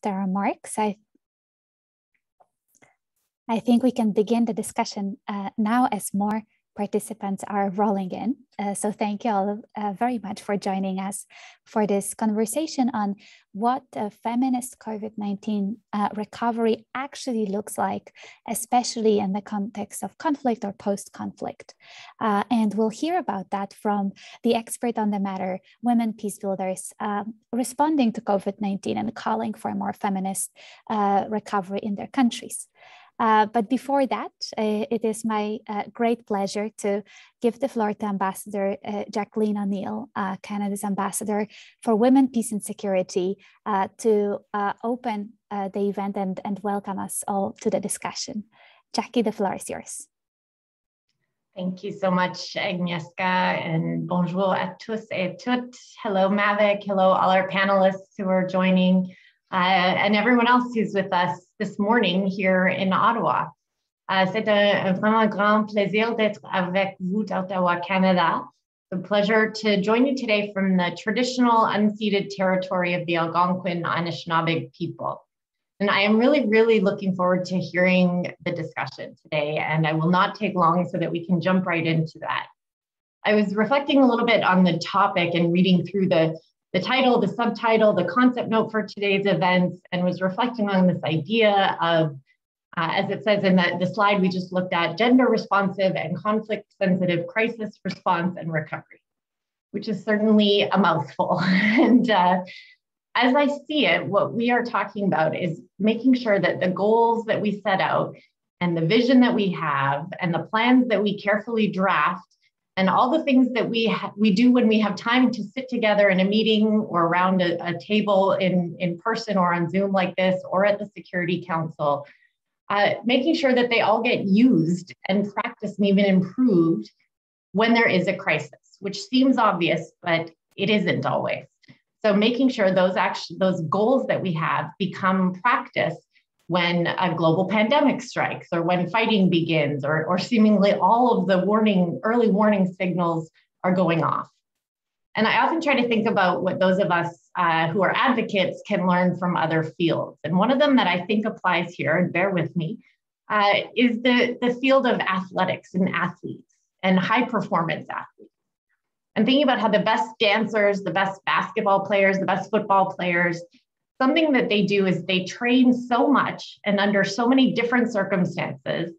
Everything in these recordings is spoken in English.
the remarks, I think we can begin the discussion now as more participants are rolling in. So thank you all very much for joining us for this conversation on what a feminist COVID-19 recovery actually looks like, especially in the context of conflict or post-conflict. And we'll hear about that from the expert on the matter, women peace builders, responding to COVID-19 and calling for a more feminist recovery in their countries. But before that, it is my great pleasure to give the floor to Ambassador Jacqueline O'Neill, Canada's Ambassador for Women, Peace and Security, to open the event and welcome us all to the discussion. Jackie, the floor is yours. Thank you so much, Agnieszka, and bonjour à tous et toutes. Hello, Mavic. Hello, all our panelists who are joining. And everyone else who's with us this morning here in Ottawa. C'est un vraiment grand plaisir d'être avec vous d'Ottawa, Canada. It's a pleasure to join you today from the traditional unceded territory of the Algonquin Anishinaabe people. And I am really, really looking forward to hearing the discussion today, and I will not take long so that we can jump right into that. I was reflecting a little bit on the topic and reading through the title, the subtitle, the concept note for today's events, and was reflecting on this idea of, as it says in the slide we just looked at, gender responsive and conflict sensitive crisis response and recovery, which is certainly a mouthful. And as I see it, what we are talking about is making sure that the goals that we set out and the vision that we have and the plans that we carefully draft and all the things that we do when we have time to sit together in a meeting or around a table in person or on Zoom like this or at the Security Council, making sure that they all get used and practiced and even improved when there is a crisis, which seems obvious, but it isn't always. So making sure those goals that we have become practice when a global pandemic strikes or when fighting begins or seemingly all of the early warning signals are going off. And I often try to think about what those of us who are advocates can learn from other fields. And one of them that I think applies here, and bear with me, is the field of athletics and athletes and high performance athletes. I'm thinking about how the best dancers, the best basketball players, the best football players, something that they do is they train so much and under so many different circumstances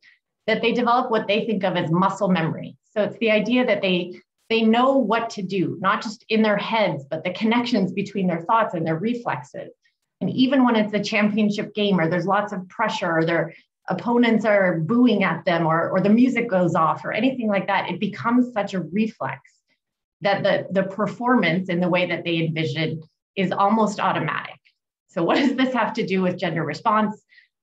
that they develop what they think of as muscle memory. So it's the idea that they know what to do, not just in their heads, but the connections between their thoughts and their reflexes. And even when it's a championship game or there's lots of pressure or their opponents are booing at them or the music goes off or anything like that, it becomes such a reflex that the performance in the way that they envision is almost automatic. So what does this have to do with gender responsive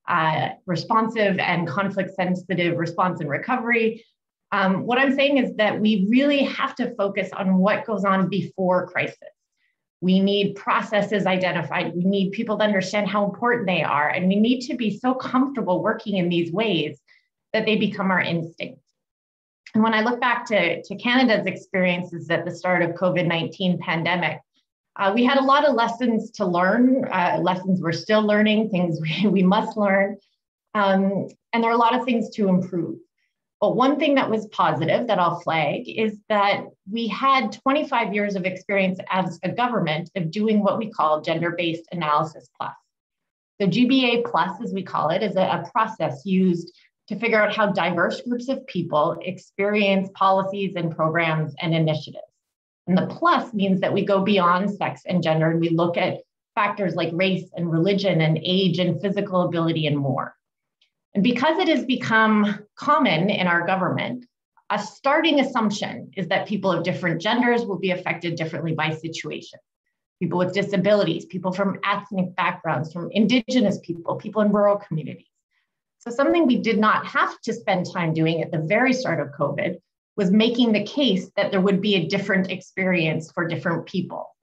and conflict sensitive response and recovery? What I'm saying is that we really have to focus on what goes on before crisis. We need processes identified. We need people to understand how important they are. And we need to be so comfortable working in these ways that they become our instinct. And when I look back to Canada's experiences at the start of COVID-19 pandemic, we had a lot of lessons to learn, lessons we're still learning, things we must learn, and there are a lot of things to improve. But one thing that was positive that I'll flag is that we had 25 years of experience as a government of doing what we call gender-based analysis plus. So GBA plus, as we call it, is a process used to figure out how diverse groups of people experience policies and programs and initiatives. And the plus means that we go beyond sex and gender and we look at factors like race and religion and age and physical ability and more. And because it has become common in our government, a starting assumption is that people of different genders will be affected differently by situation. People with disabilities, people from ethnic backgrounds, from Indigenous people, people in rural communities. So something we did not have to spend time doing at the very start of COVID was making the case that there would be a different experience for different people.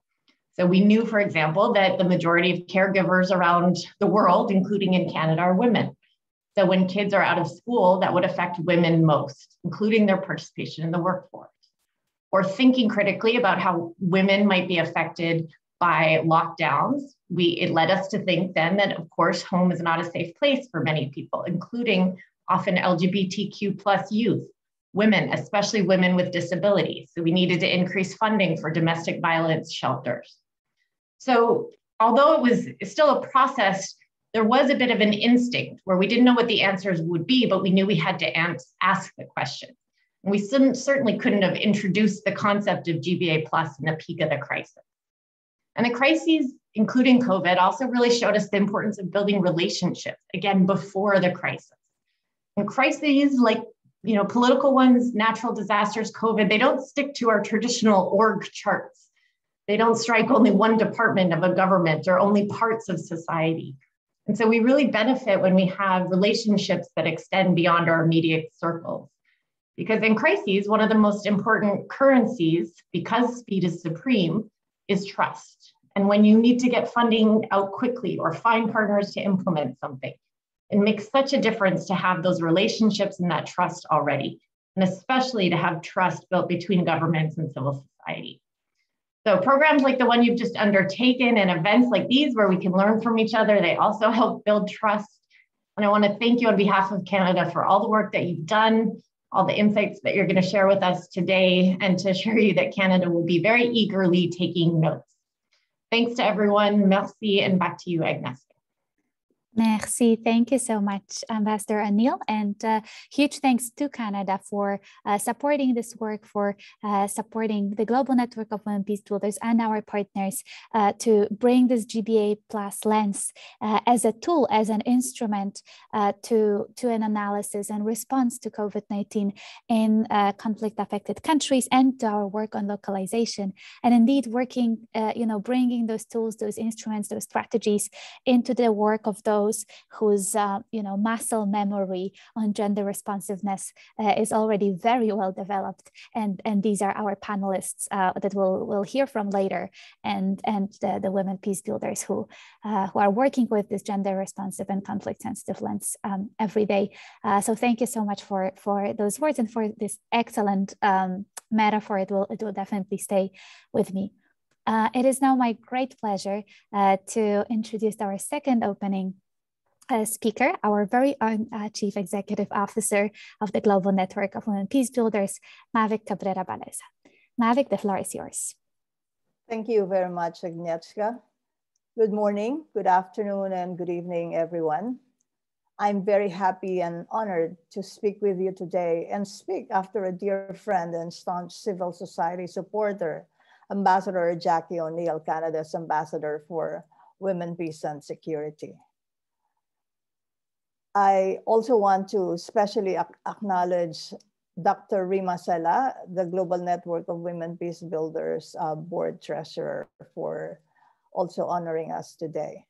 So we knew, for example, that the majority of caregivers around the world, including in Canada, are women. So when kids are out of school, that would affect women most, including their participation in the workforce. Or thinking critically about how women might be affected by lockdowns, it led us to think then that, of course, home is not a safe place for many people, including often LGBTQ plus youth, women, especially women with disabilities. So we needed to increase funding for domestic violence shelters. So although it was still a process, there was a bit of an instinct where we didn't know what the answers would be, but we knew we had to ask the question. And we certainly couldn't have introduced the concept of GBA plus in the peak of the crisis. And the crises, including COVID, also really showed us the importance of building relationships, again, before the crisis. And crises like, political ones, natural disasters, COVID, they don't stick to our traditional org charts. They don't strike only one department of a government or only parts of society. And so we really benefit when we have relationships that extend beyond our immediate circles. Because in crises, one of the most important currencies, because speed is supreme, is trust. And when you need to get funding out quickly or find partners to implement something, it makes such a difference to have those relationships and that trust already, and especially to have trust built between governments and civil society. So programs like the one you've just undertaken and events like these where we can learn from each other, they also help build trust. And I want to thank you on behalf of Canada for all the work that you've done, all the insights that you're going to share with us today, and to assure you that Canada will be very eagerly taking notes. Thanks to everyone. Merci, and back to you, Agnieszka. Merci. Thank you so much, Ambassador Anil, and huge thanks to Canada for supporting this work, for supporting the Global Network of Women Peace Builders and our partners to bring this GBA plus lens as a tool, as an instrument to an analysis and response to COVID-19 in conflict-affected countries, and to our work on localization, and indeed working, bringing those tools, those instruments, those strategies into the work of those whose muscle memory on gender responsiveness is already very well developed, and these are our panelists that we'll hear from later, and the women peace builders who are working with this gender responsive and conflict sensitive lens every day. So thank you so much for those words and for this excellent metaphor. It will definitely stay with me. It is now my great pleasure to introduce our second opening speaker, our very own Chief Executive Officer of the Global Network of Women Peace Builders, Mavic Cabrera-Baleza. Mavic, the floor is yours. Thank you very much, Agnieszka. Good morning, good afternoon, and good evening, everyone. I'm very happy and honored to speak with you today, and speak after a dear friend and staunch civil society supporter, Ambassador Jackie O'Neill, Canada's Ambassador for Women, Peace, and Security. I also want to especially acknowledge Dr. Rima Sela, the Global Network of Women Peace Builders Board Treasurer, for also honoring us today.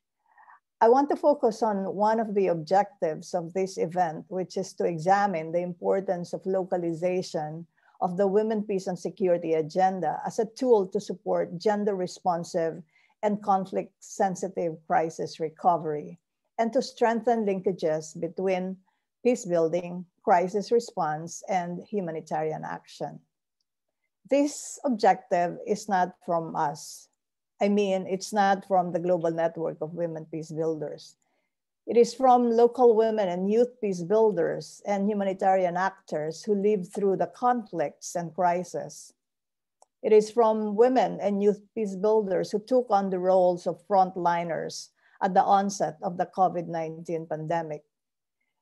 I want to focus on one of the objectives of this event, which is to examine the importance of localization of the Women, Peace, and Security agenda as a tool to support gender responsive and conflict sensitive crisis recovery, and to strengthen linkages between peace building, crisis response, and humanitarian action. This objective is not from us. It's not from the Global Network of Women Peace Builders. It is from local women and youth peace builders and humanitarian actors who live through the conflicts and crises. It is from women and youth peace builders who took on the roles of frontliners at the onset of the COVID-19 pandemic.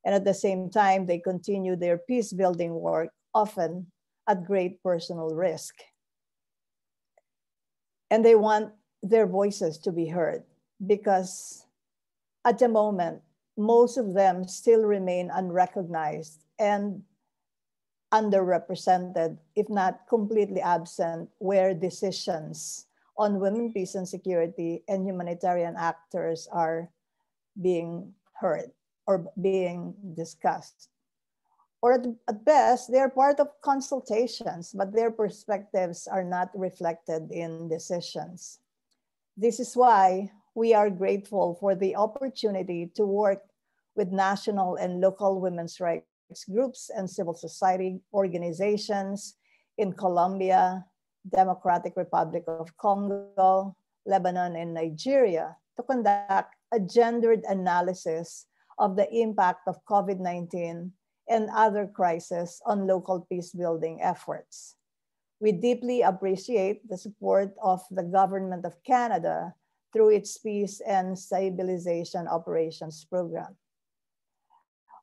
And at the same time, they continue their peace building work, often at great personal risk. And they want their voices to be heard, because at the moment, most of them still remain unrecognized and underrepresented, if not completely absent, where decisions on women, peace, and security and humanitarian actors are being heard or being discussed. Or at best, they're part of consultations, but their perspectives are not reflected in decisions. This is why we are grateful for the opportunity to work with national and local women's rights groups and civil society organizations in Colombia, Democratic Republic of Congo, Lebanon, and Nigeria to conduct a gendered analysis of the impact of COVID-19 and other crises on local peace-building efforts. We deeply appreciate the support of the Government of Canada through its Peace and Stabilization Operations Program.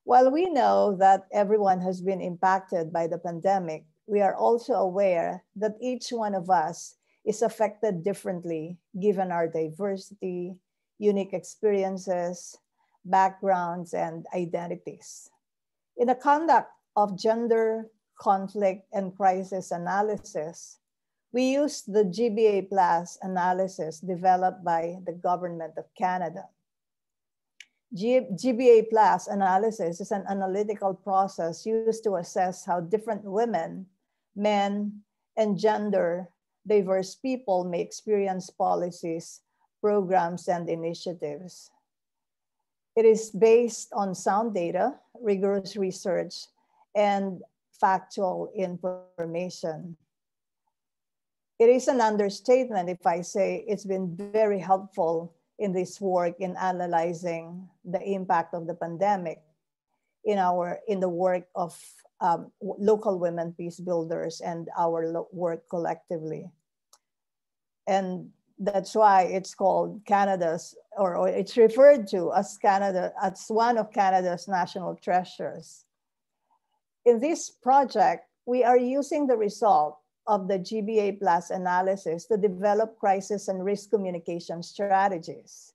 While we know that everyone has been impacted by the pandemic, we are also aware that each one of us is affected differently given our diversity, unique experiences, backgrounds, and identities. In the conduct of gender, conflict, and crisis analysis, we used the GBA Plus analysis developed by the Government of Canada. GBA Plus analysis is an analytical process used to assess how different women, men, and gender diverse people may experience policies, programs, and initiatives. It is based on sound data, rigorous research, and factual information. It is an understatement if I say it's been very helpful in this work in analyzing the impact of the pandemic in the work of local women peace builders and our work collectively. And that's why it's called Canada's, or it's referred to as Canada, as one of Canada's national treasures. In this project, we are using the result of the GBA Plus analysis to develop crisis and risk communication strategies.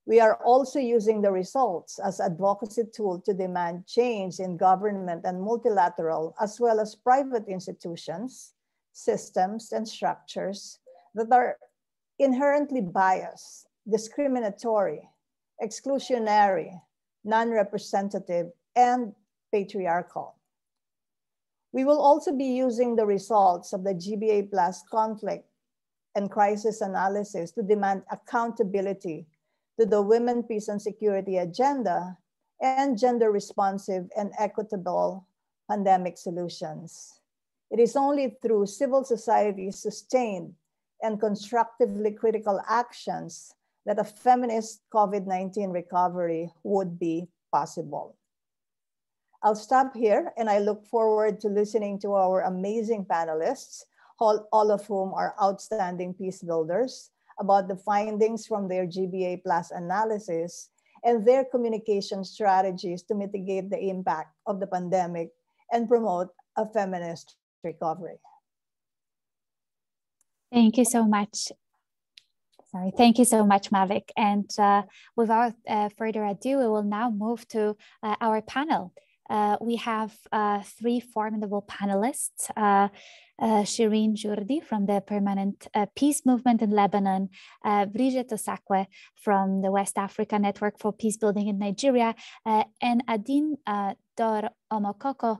We are also using the results as advocacy tool to demand change in government and multilateral, as well as private institutions, systems, and structures that are inherently biased, discriminatory, exclusionary, non-representative, and patriarchal. We will also be using the results of the GBA Plus conflict and crisis analysis to demand accountability to the Women, Peace, and Security agenda and gender responsive and equitable pandemic solutions. It is only through civil society's sustained and constructively critical actions that a feminist COVID-19 recovery would be possible. I'll stop here, and I look forward to listening to our amazing panelists, all of whom are outstanding peace builders, about the findings from their GBA Plus analysis and their communication strategies to mitigate the impact of the pandemic and promote a feminist recovery. Thank you so much. Thank you so much, Mavic. And without further ado, we will now move to our panel. We have three formidable panelists. Shireen Jordi from the Permanent Peace Movement in Lebanon, Brigitte Osakwe from the West Africa Network for Peace Building in Nigeria, and Adine Dor Omokoko,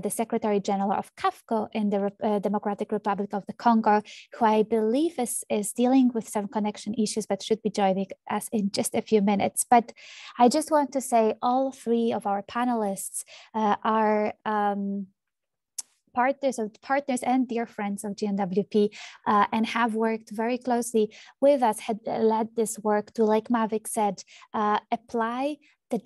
the Secretary General of CAFCO in the Democratic Republic of the Congo, who I believe is dealing with some connection issues, but should be joining us in just a few minutes. But I just want to say all three of our panelists are partners and dear friends of GNWP and have worked very closely with us, had led this work to, like Mavic said, apply the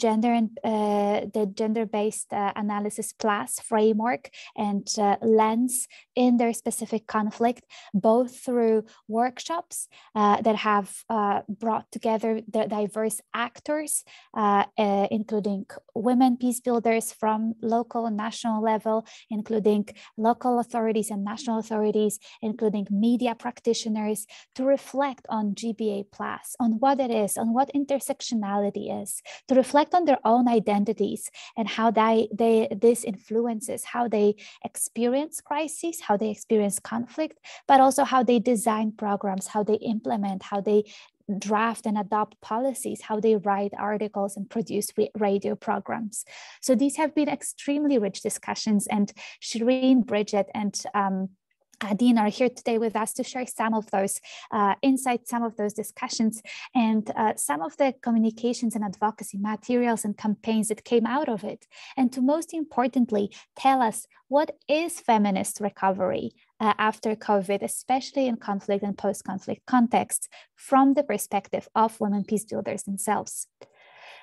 gender-based analysis plus framework and lens in their specific conflict, both through workshops that have brought together the diverse actors, including women peace builders from local and national level, including local authorities and national authorities, including media practitioners, to reflect on GBA plus, on what it is, on what intersectionality is, to reflect on their own identities and how this influences how they experience crises, how they experience conflict, but also how they design programs, how they implement, how they draft and adopt policies, how they write articles and produce radio programs. So these have been extremely rich discussions, and Shireen, Bridget, and Adine are here today with us to share some of those insights, some of those discussions, and some of the communications and advocacy materials and campaigns that came out of it. And to most importantly, tell us, what is feminist recovery? after COVID, especially in conflict and post-conflict contexts, from the perspective of women peace builders themselves.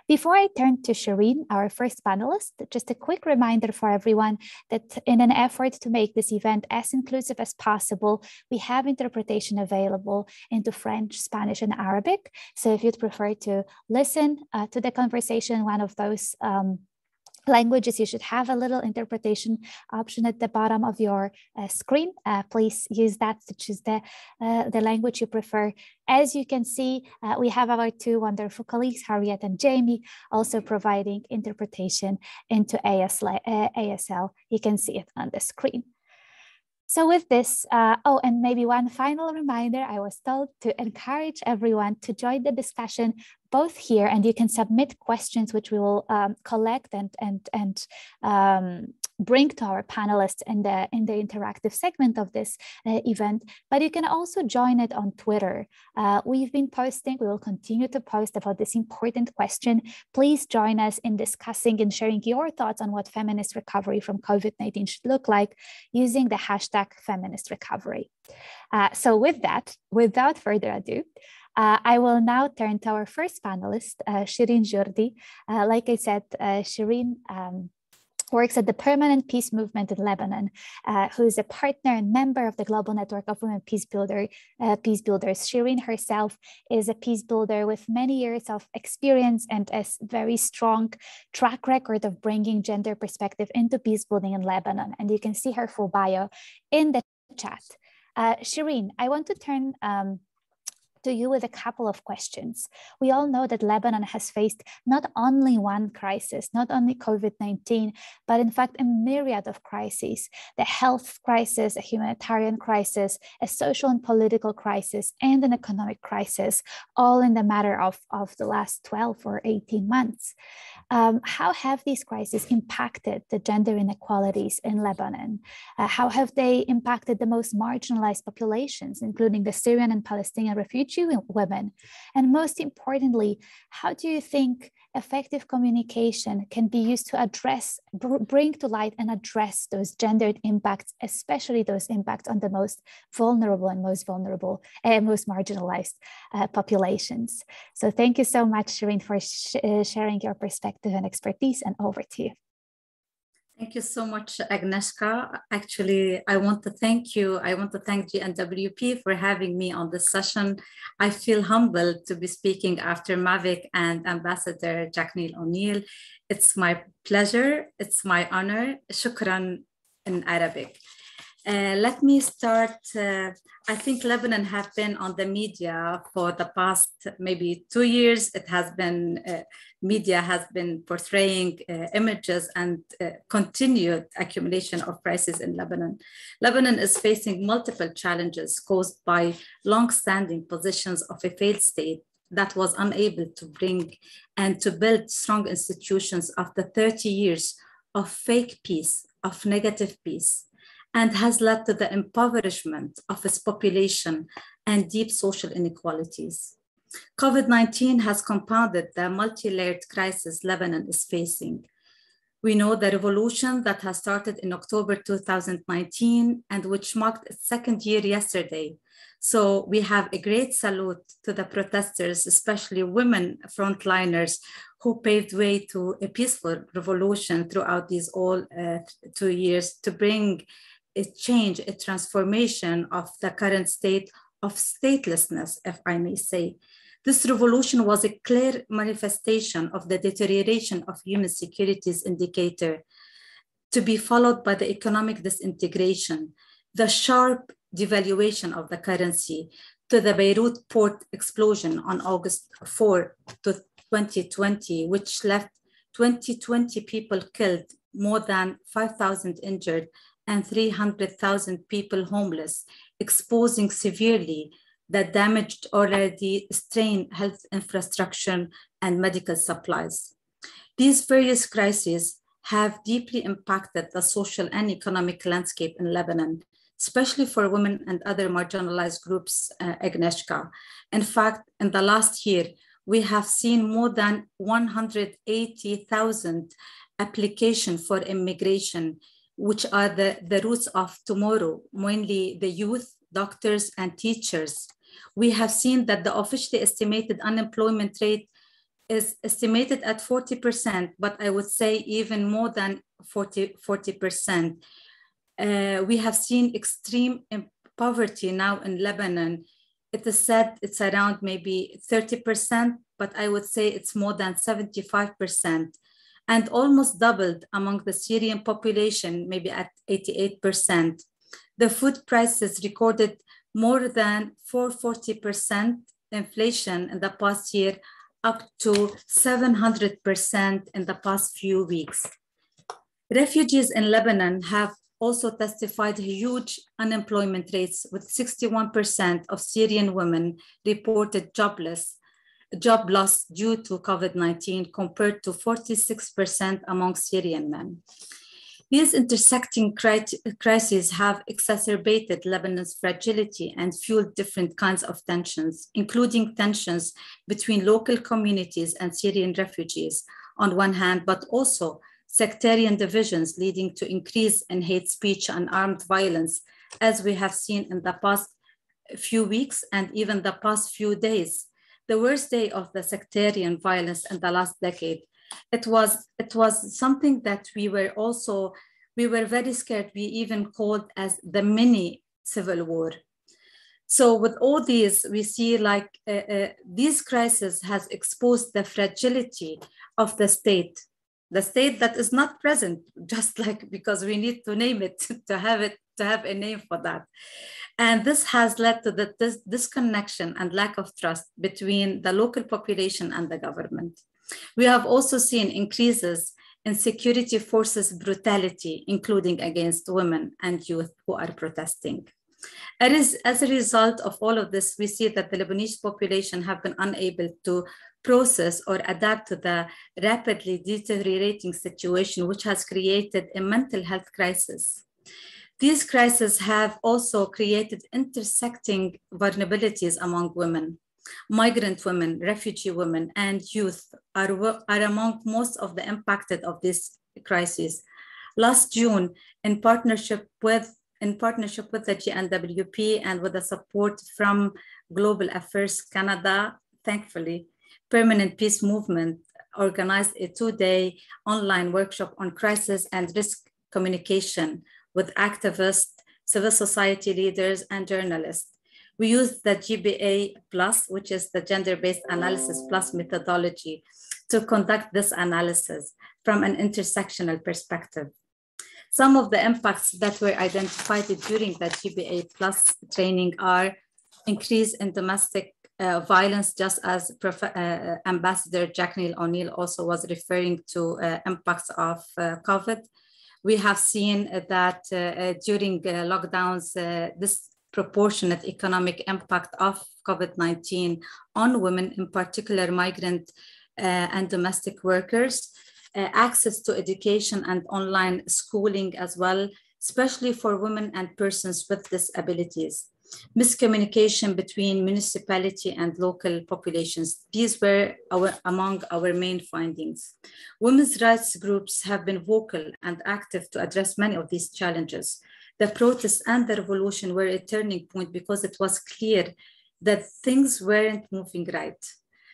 Before I turn to Shireen, our first panelist, just a quick reminder for everyone that in an effort to make this event as inclusive as possible, we have interpretation available into French, Spanish, and Arabic. So if you'd prefer to listen to the conversation, one of those languages, you should have a little interpretation option at the bottom of your screen. Please use that to choose the language you prefer. As you can see, we have our two wonderful colleagues, Harriet and Jamie, also providing interpretation into ASL. You can see it on the screen. So with this, oh, and maybe one final reminder, I was told to encourage everyone to join the discussion both here, and you can submit questions which we will collect and bring to our panelists in the interactive segment of this event, but you can also join it on Twitter. We've been posting, we will continue to post about this important question. Please join us in discussing and sharing your thoughts on what feminist recovery from COVID-19 should look like using the hashtag feminist recovery. So with that, without further ado, I will now turn to our first panelist, Shireen Jordi. Like I said, Shireen works at the Permanent Peace Movement in Lebanon, who is a partner and member of the Global Network of Women Peace Builders. Shireen herself is a peace builder with many years of experience and a very strong track record of bringing gender perspective into peace building in Lebanon. And you can see her full bio in the chat. Shireen, I want to turn to you with a couple of questions. We all know that Lebanon has faced not only one crisis, not only COVID-19, but in fact a myriad of crises: the health crisis, a humanitarian crisis, a social and political crisis, and an economic crisis, all in the matter of the last 12 or 18 months. How have these crises impacted the gender inequalities in Lebanon? How have they impacted the most marginalized populations, including the Syrian and Palestinian refugees women? And most importantly, how do you think effective communication can be used to address, bring to light and address those gendered impacts, especially those impacts on the most vulnerable and most marginalized populations? So thank you so much, Shireen, for sharing your perspective and expertise, and over to you. Thank you so much, Agnieszka. Actually, I want to thank you. I want to thank GNWP for having me on this session. I feel humbled to be speaking after Mavic and Ambassador Jacqueline O'Neill. It's my pleasure. It's my honor. Shukran in Arabic. Let me start. I think Lebanon have been on the media for the past maybe 2 years. It has been, media has been portraying images and continued accumulation of crises in Lebanon. Lebanon is facing multiple challenges caused by long-standing positions of a failed state that was unable to bring and to build strong institutions after 30 years of fake peace, of negative peace, and has led to the impoverishment of its population and deep social inequalities. COVID-19 has compounded the multi-layered crisis Lebanon is facing. We know the revolution that has started in October 2019 and which marked its second year yesterday. So we have a great salute to the protesters, especially women frontliners who paved way to a peaceful revolution throughout these all 2 years to bring a change, a transformation of the current state of statelessness, if I may say. This revolution was a clear manifestation of the deterioration of human securities indicator, to be followed by the economic disintegration, the sharp devaluation of the currency, to the Beirut port explosion on August 4 to 2020, which left 20 people killed, more than 5,000 injured, and 300,000 people homeless, exposing severely the damaged, already strained health infrastructure and medical supplies. These various crises have deeply impacted the social and economic landscape in Lebanon, especially for women and other marginalized groups, Agnieszka. In fact, in the last year, we have seen more than 180,000 applications for immigration, which are the roots of tomorrow, mainly the youth, doctors, and teachers. We have seen that the officially estimated unemployment rate is estimated at 40%, but I would say even more than 40%. We have seen extreme poverty now in Lebanon. It is said it's around maybe 30%, but I would say it's more than 75%, and almost doubled among the Syrian population, maybe at 88%. The food prices recorded more than 440% inflation in the past year, up to 700% in the past few weeks. Refugees in Lebanon have also testified huge unemployment rates, with 61% of Syrian women reported job loss due to COVID-19, compared to 46% among Syrian men. These intersecting crises have exacerbated Lebanon's fragility and fueled different kinds of tensions, including tensions between local communities and Syrian refugees on one hand, but also sectarian divisions leading to increase in hate speech and armed violence, as we have seen in the past few weeks and even the past few days. The worst day of the sectarian violence in the last decade. It was something that we were very scared. We even called as the mini civil war. So with all these, we see like these crises has exposed the fragility of the state that is not present, just like, because we need to name it to have a name for that. And this has led to this disconnection and lack of trust between the local population and the government. We have also seen increases in security forces' brutality, including against women and youth who are protesting. As a result of all of this, we see that the Lebanese population have been unable to process or adapt to the rapidly deteriorating situation, which has created a mental health crisis. These crises have also created intersecting vulnerabilities among women. Migrant women, refugee women, and youth are among most of the impacted of this crisis. Last June, in partnership with the GNWP and with the support from Global Affairs Canada, thankfully, Permanent Peace Movement organized a 2-day online workshop on crisis and risk communication with activists, civil society leaders, and journalists. We used the GBA Plus, which is the Gender-Based Analysis Plus methodology, to conduct this analysis from an intersectional perspective. Some of the impacts that were identified during the GBA Plus training are increase in domestic violence, just as Ambassador Jack Neil O'Neill also was referring to impacts of COVID. We have seen that during lockdowns, this proportionate economic impact of COVID-19 on women, in particular migrant and domestic workers, access to education and online schooling as well, especially for women and persons with disabilities. Miscommunication between municipality and local populations. These were among our main findings. Women's rights groups have been vocal and active to address many of these challenges. The protests and the revolution were a turning point because it was clear that things weren't moving right.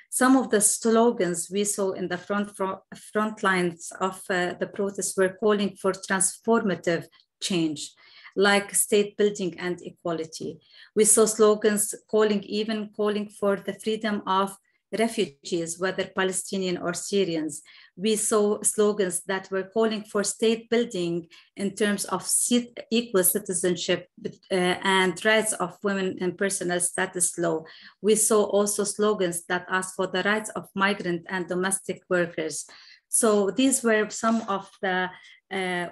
Some of the slogans we saw in the front lines of the protests were calling for transformative change, like state building and equality. We saw slogans calling for the freedom of refugees, whether Palestinian or Syrians. We saw slogans that were calling for state building in terms of equal citizenship and rights of women and personal status law. We saw also slogans that asked for the rights of migrant and domestic workers. So these were some of the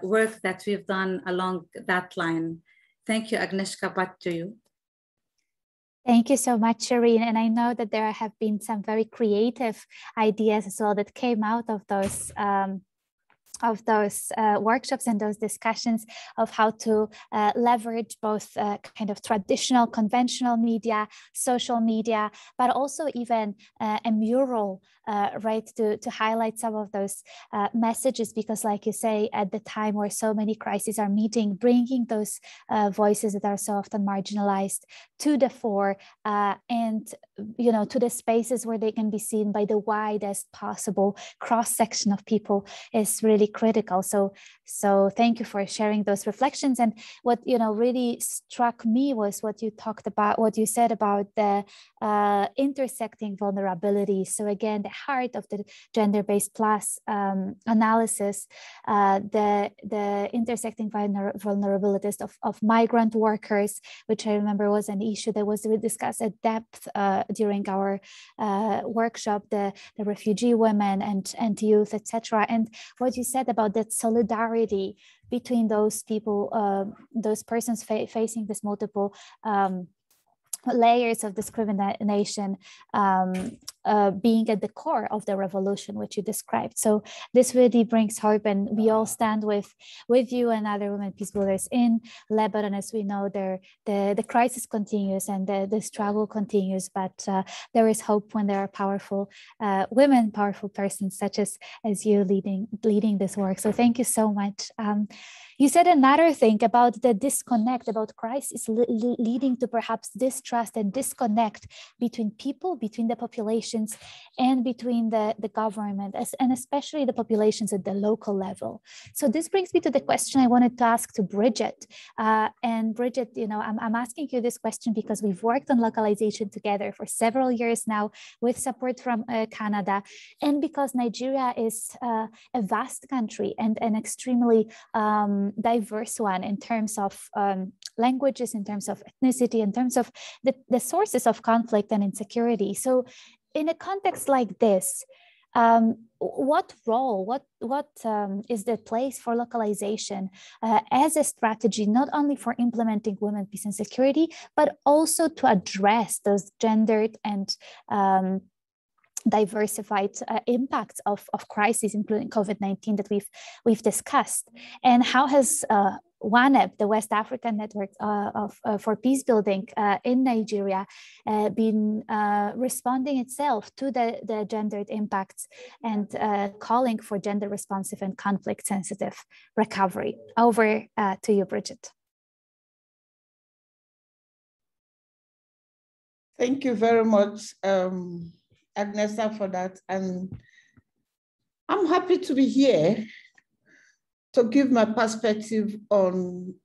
work that we've done along that line. Thank you, Agnieszka, back to you. Thank you so much, Shireen. And I know that there have been some very creative ideas as well that came out of those workshops and those discussions of how to leverage both kind of traditional, conventional media, social media, but also even a mural, right, to highlight some of those messages, because like you say, at the time where so many crises are meeting, bringing those voices that are so often marginalized to the fore, and, you know, to the spaces where they can be seen by the widest possible cross-section of people is really critical. So thank you for sharing those reflections. And what, you know, really struck me was what you talked about, what you said about the intersecting vulnerabilities. So again, the heart of the gender-based plus analysis, the intersecting vulnerabilities of migrant workers, which I remember was an issue that was discussed at depth during our workshop, the refugee women and youth, etc. And what you said about that solidarity between those people, those persons facing this multiple layers of discrimination, being at the core of the revolution, which you described. So this really brings hope, and we all stand with you and other women peace builders in Lebanon. As we know, the crisis continues and the struggle continues, but there is hope when there are powerful women, powerful persons such as you leading this work. So thank you so much. You said another thing about the disconnect, about crisis leading to perhaps distrust and disconnect between people, between the populations, and between the government, and especially the populations at the local level. So this brings me to the question I wanted to ask to Bridget. And Bridget, you know, I'm asking you this question because we've worked on localization together for several years now with support from Canada, and because Nigeria is a vast country and an extremely diverse one in terms of languages, in terms of ethnicity, in terms of the sources of conflict and insecurity. So in a context like this, what role, what is the place for localization as a strategy, not only for implementing women, peace and security, but also to address those gendered and diversified impacts of crises, including COVID-19 that we've discussed? And how has WANEP, the West African Network for Peace Building in Nigeria, been responding itself to the gendered impacts and calling for gender responsive and conflict sensitive recovery? Over to you, Bridget. Thank you very much, Agnesa, for that. And I'm happy to be here to give my perspective on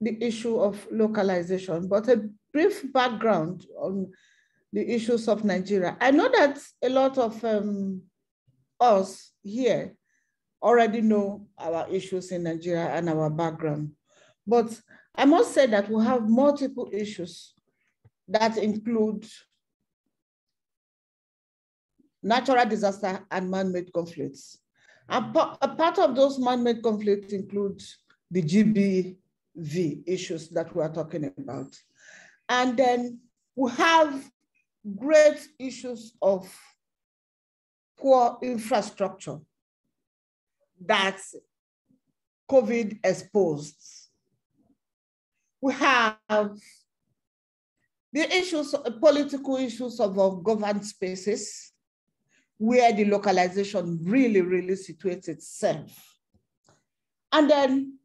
the issue of localization, but a brief background on the issues of Nigeria. I know that a lot of us here already know our issues in Nigeria and our background, but I must say that we have multiple issues that include natural disaster and man-made conflicts. And a part of those man-made conflicts include the GBV issues that we are talking about. And then we have great issues of poor infrastructure that COVID exposed. We have the issues, political issues of governed spaces, where the localization really, really situates itself. And then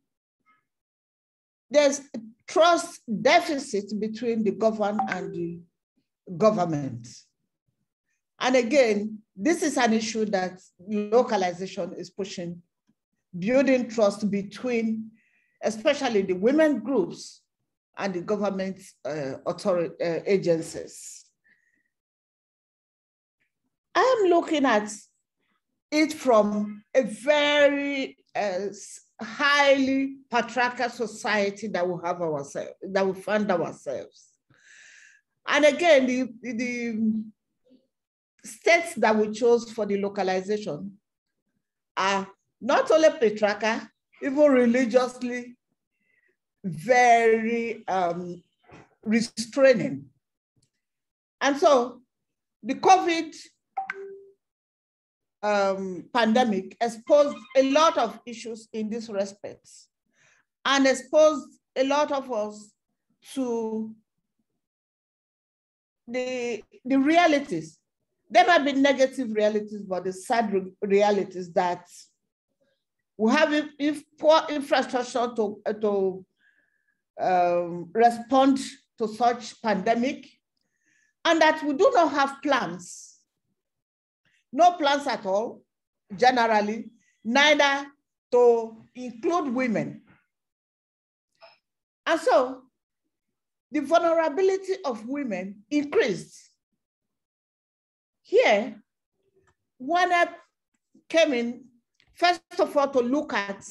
there's a trust deficit between the governed and the government. And again, this is an issue that localization is pushing, building trust between, especially the women groups and the government agencies. I am looking at it from a very highly patriarchal society that we have ourselves, that we find ourselves. And again, the states that we chose for the localization are not only patriarchal, even religiously very restraining. And so the COVID pandemic exposed a lot of issues in this respect and exposed a lot of us to the realities. There might be negative realities, but the sad realities that we have if poor infrastructure to respond to such pandemic, and that we do not have plans, no plans at all, generally, neither to include women. And so the vulnerability of women increased. Here, one came in, first of all, to look at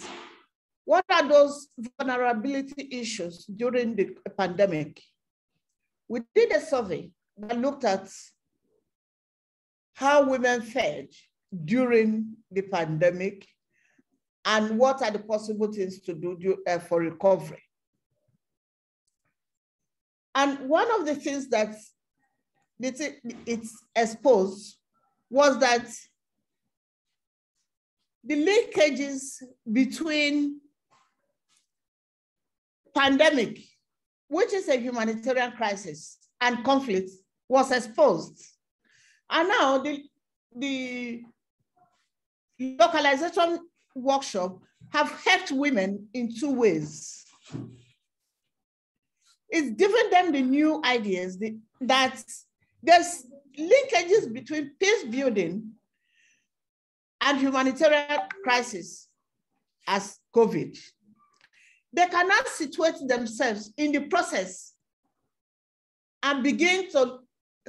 what are those vulnerability issues during the pandemic. We did a survey that looked at how women fared during the pandemic and what are the possible things to do for recovery. And one of the things that it's exposed was that the linkages between pandemic, which is a humanitarian crisis, and conflict was exposed. And now the localization workshop have helped women in two ways. It's given them the new ideas that there's linkages between peace building and humanitarian crisis as COVID. They cannot situate themselves in the process and begin to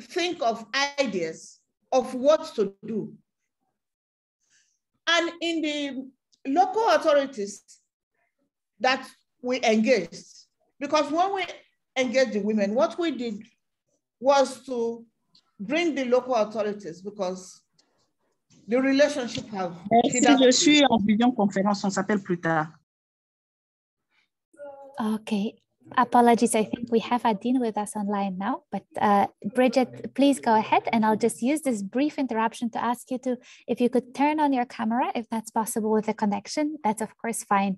think of ideas of what to do. And in the local authorities that we engaged, because when we engaged the women, what we did was to bring the local authorities, because the relationship have... Si je suis en vision conférence, on s'appelle plus tard. Okay, apologies. I think we have Adine with us online now, but Bridget, please go ahead, and I'll just use this brief interruption to ask you to, if you could turn on your camera, if that's possible with the connection, that's of course fine.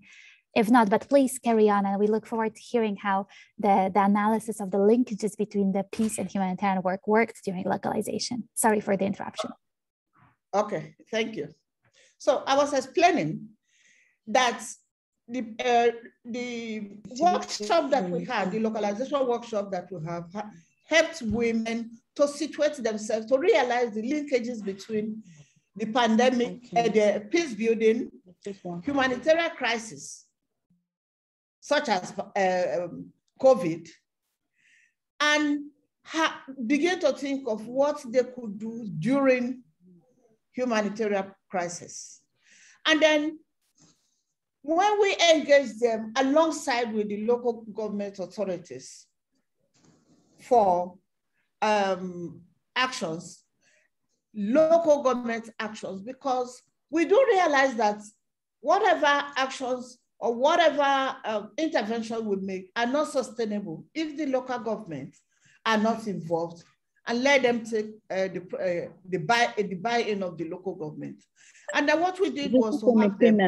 If not, but please carry on, and we look forward to hearing how the analysis of the linkages between the peace and humanitarian work worked during localization. Sorry for the interruption. Okay, thank you. So I was explaining that the workshop that we had, the localization workshop that we have, helped women to situate themselves, to realize the linkages between the pandemic, the peace building, humanitarian crisis, such as COVID, and begin to think of what they could do during humanitarian crisis. And then when we engage them alongside with the local government authorities for actions, local government actions, because we do realize that whatever actions or whatever intervention we make are not sustainable if the local governments are not involved, and let them take the buy-in of the local government. And then what we did was to have them...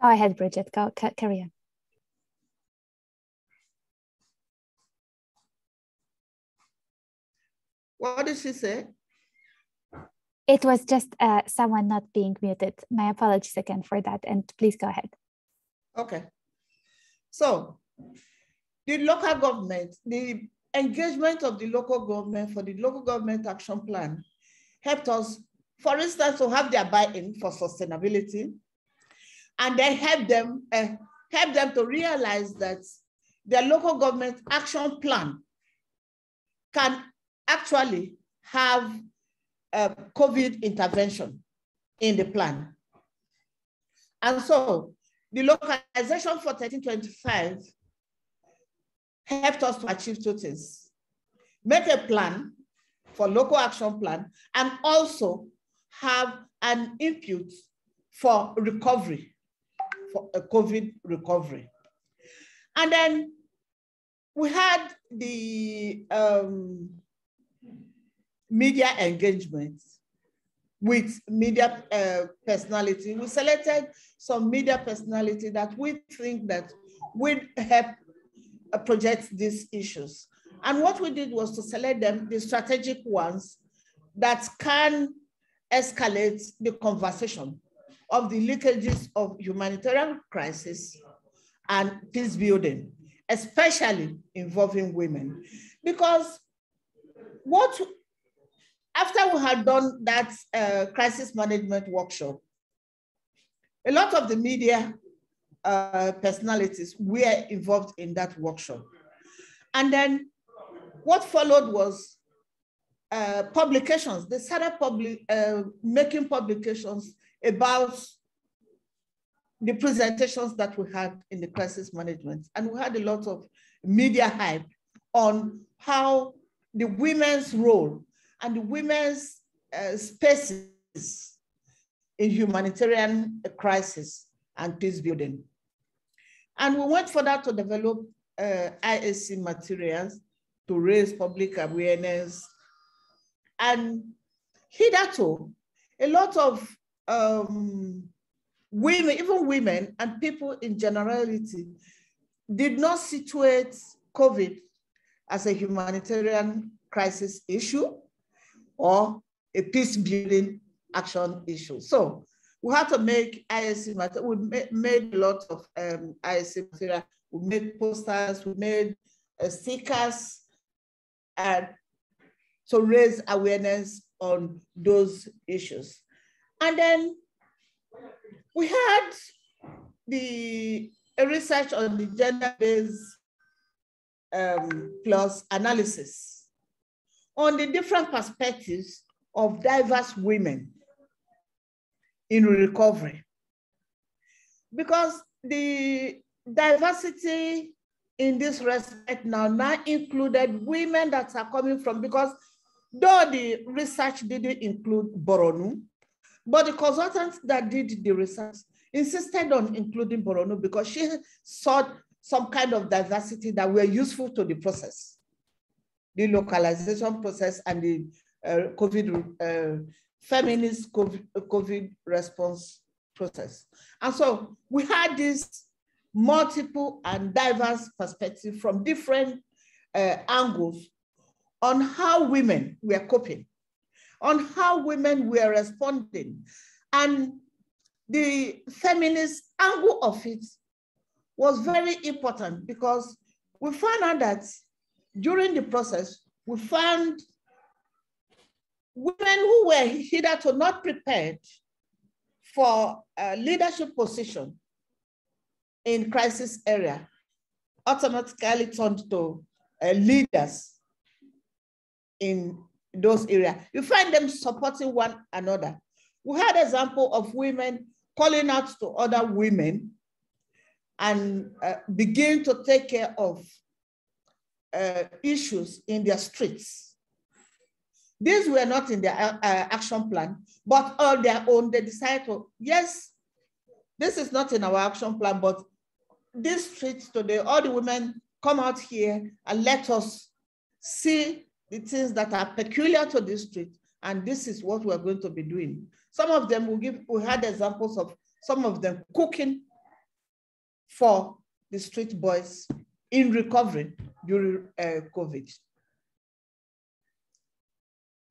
Go ahead, Bridget, go carry on. What did she say? It was just someone not being muted. My apologies again for that, and please go ahead. Okay. So the local government, the engagement of the local government for the local government action plan helped us, for instance, to have their buy-in for sustainability, and then help them to realize that their local government action plan can actually have COVID intervention in the plan. And so the localization for 1325 helped us to achieve two things: make a plan for local action plan, and also have an input for recovery, for a COVID recovery. And then we had the media engagement with media personality. We selected some media personality that we think that would help project these issues. And what we did was to select them, the strategic ones that can escalate the conversation of the leakages of humanitarian crisis and peace building, especially involving women. Because after we had done that crisis management workshop, a lot of the media personalities were involved in that workshop. And then what followed was publications. They started making publications about the presentations that we had in the crisis management. And we had a lot of media hype on how the women's role and the women's spaces in humanitarian crisis and peace building. And we went further to develop IAC materials to raise public awareness. And hitherto, a lot of women, even women and people in generality, did not situate COVID as a humanitarian crisis issue or a peace building action issue. So we had to make IAC material. We made a lot of IAC material. We made posters, we made stickers, and to raise awareness on those issues. And then we had a research on the gender-based plus analysis on the different perspectives of diverse women in recovery. Because the diversity in this respect now included women that are coming from, because though the research didn't include Boronu, but the consultant that did the research insisted on including Boronu because she sought some kind of diversity that were useful to the process, the localization process and the feminist COVID response process. And so we had this multiple and diverse perspective from different angles on how women were coping, on how women were responding. And the feminist angle of it was very important because we found out that during the process, we found women who were hitherto not prepared for a leadership position in crisis area automatically turned to leaders in those areas. You find them supporting one another. We had an example of women calling out to other women and begin to take care of issues in their streets. These were not in their action plan, but on their own, they decided to, yes, this is not in our action plan, but these streets today, all the women come out here and let us see the things that are peculiar to this street, and this is what we're going to be doing. Some of them we had examples of some of them cooking for the street boys in recovery during COVID.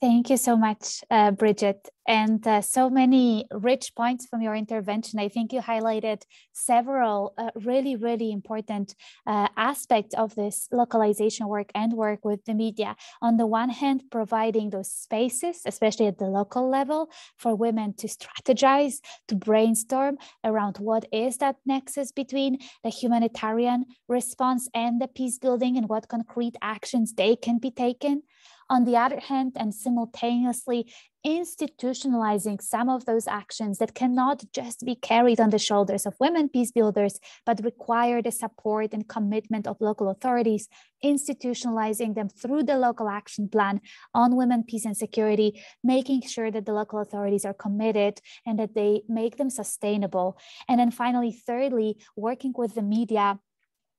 Thank you so much, Bridget. And so many rich points from your intervention. I think you highlighted several really, really important aspects of this localization work and work with the media. On the one hand, providing those spaces, especially at the local level, for women to strategize, to brainstorm around what is that nexus between the humanitarian response and the peace building and what concrete actions they can be taken. On the other hand, and simultaneously institutionalizing some of those actions that cannot just be carried on the shoulders of women peace builders, but require the support and commitment of local authorities, institutionalizing them through the local action plan on women, peace and security, making sure that the local authorities are committed and that they make them sustainable. And then finally, thirdly, working with the media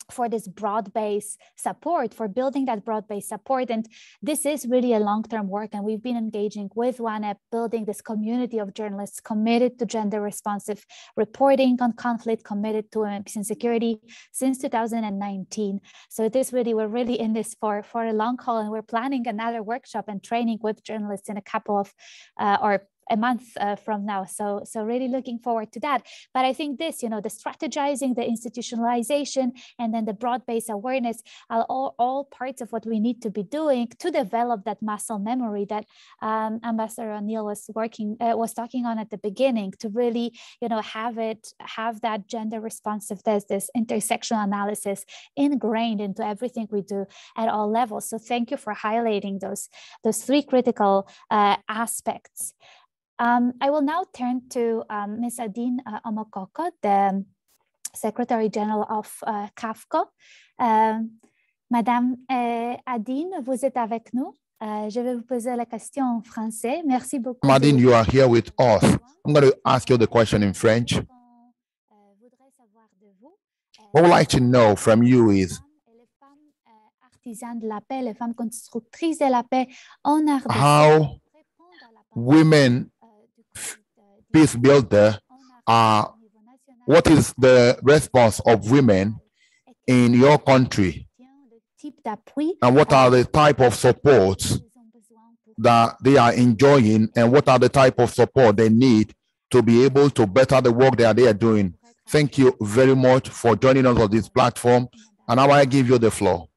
for this broad-based support, for building that broad-based support. And this is really a long-term work. And we've been engaging with WANEP, building this community of journalists committed to gender-responsive reporting on conflict, committed to peace and security since 2019. So this really, we're really in this for a long haul, and we're planning another workshop and training with journalists in a couple of, or a month from now. So really looking forward to that. But I think this, the strategizing, the institutionalization, and then the broad-based awareness are all parts of what we need to be doing to develop that muscle memory that Ambassador O'Neill was talking on at the beginning, to really, have that gender responsiveness, this intersectional analysis ingrained into everything we do at all levels. So thank you for highlighting those three critical aspects. I will now turn to Ms. Adine Omokoko, the Secretary General of CAFCO. Madame Adine, vous êtes avec nous. Je vais vous poser la question en français. Merci beaucoup. Adine, you are here with us. I'm going to ask you the question in French. What I would like to know from you is how women peace builder what is the response of women in your country, and what are the type of supports that they are enjoying, and what are the type of support they need to be able to better the work that they are doing. Thank you very much for joining us on this platform, and now I give you the floor.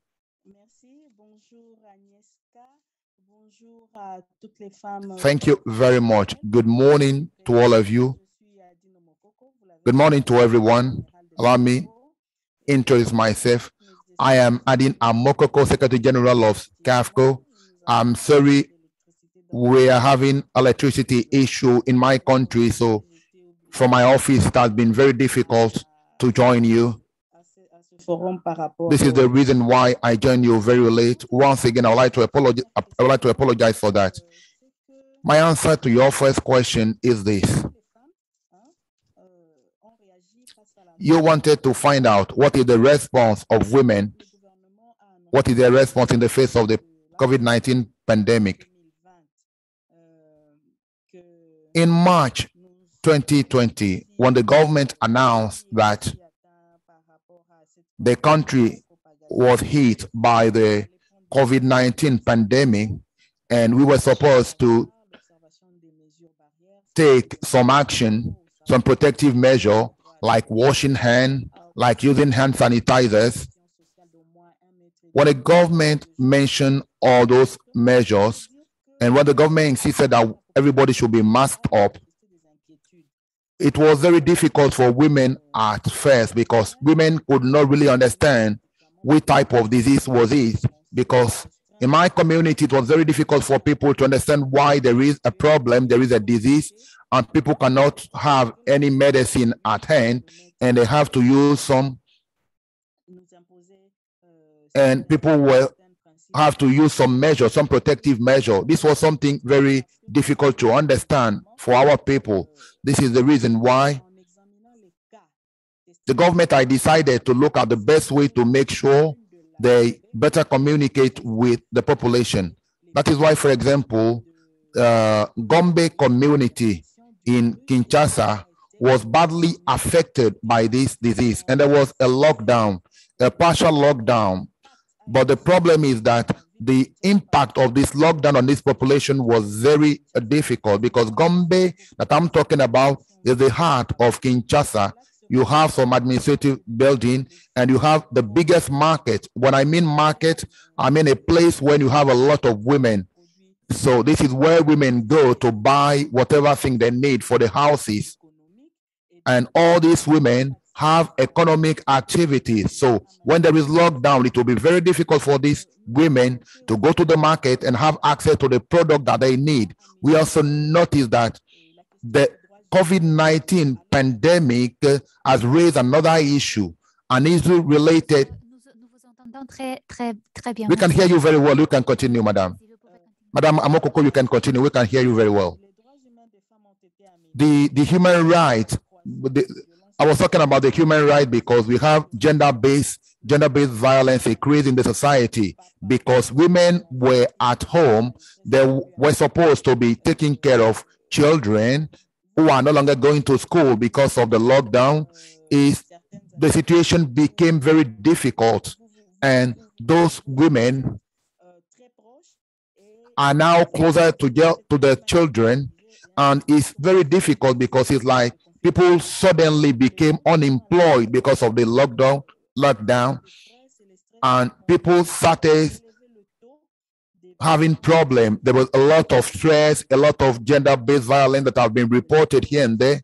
Thank you very much. Good morning to all of you. Good morning to everyone. Allow me to introduce myself. I am Adine Omokoko, Secretary General of CAFCO. I'm sorry we are having electricity issue in my country, so from my office it has been very difficult to join you. This is the reason why I joined you very late. Once again, I would like to apologize for that. My answer to your first question is this. You wanted to find out what is the response of women, what is their response in the face of the COVID-19 pandemic. In March 2020, when the government announced that the country was hit by the COVID-19 pandemic, and we were supposed to take some action, some protective measure, like washing hands, like using hand sanitizers. When the government mentioned all those measures, and when the government insisted that everybody should be masked up, it was very difficult for women at first, because women could not really understand what type of disease was it. Because in my community, it was very difficult for people to understand why there is a problem, there is a disease, and people cannot have any medicine at hand, and they have to use some, and people will have to use some measure, some protective measure. This was something very difficult to understand for our people. This is the reason why the government I decided to look at the best way to make sure they better communicate with the population. That is why, for example, Gombe community in Kinshasa was badly affected by this disease, and there was a lockdown, a partial lockdown. But the problem is that the impact of this lockdown on this population was very difficult, because Gombe that I'm talking about is the heart of Kinshasa. You have some administrative building, and you have the biggest market. When I mean market, I mean a place where you have a lot of women. So this is where women go to buy whatever thing they need for the houses. And all these women have economic activities. So when there is lockdown, it will be very difficult for these women to go to the market and have access to the product that they need. We also notice that the COVID-19 pandemic has raised another issue, an issue related. We can hear you very well. You can continue, Madam. Madam Omokoko, you can continue. We can hear you very well. The human rights, I was talking about the human right because we have gender-based violence increasing in the society because women were at home. They were supposed to be taking care of children who are no longer going to school because of the lockdown. Is the situation became very difficult, and those women are now closer to the children, and it's very difficult because it's like people suddenly became unemployed because of the lockdown, and people started having problem. There was a lot of stress, a lot of gender-based violence that have been reported here and there,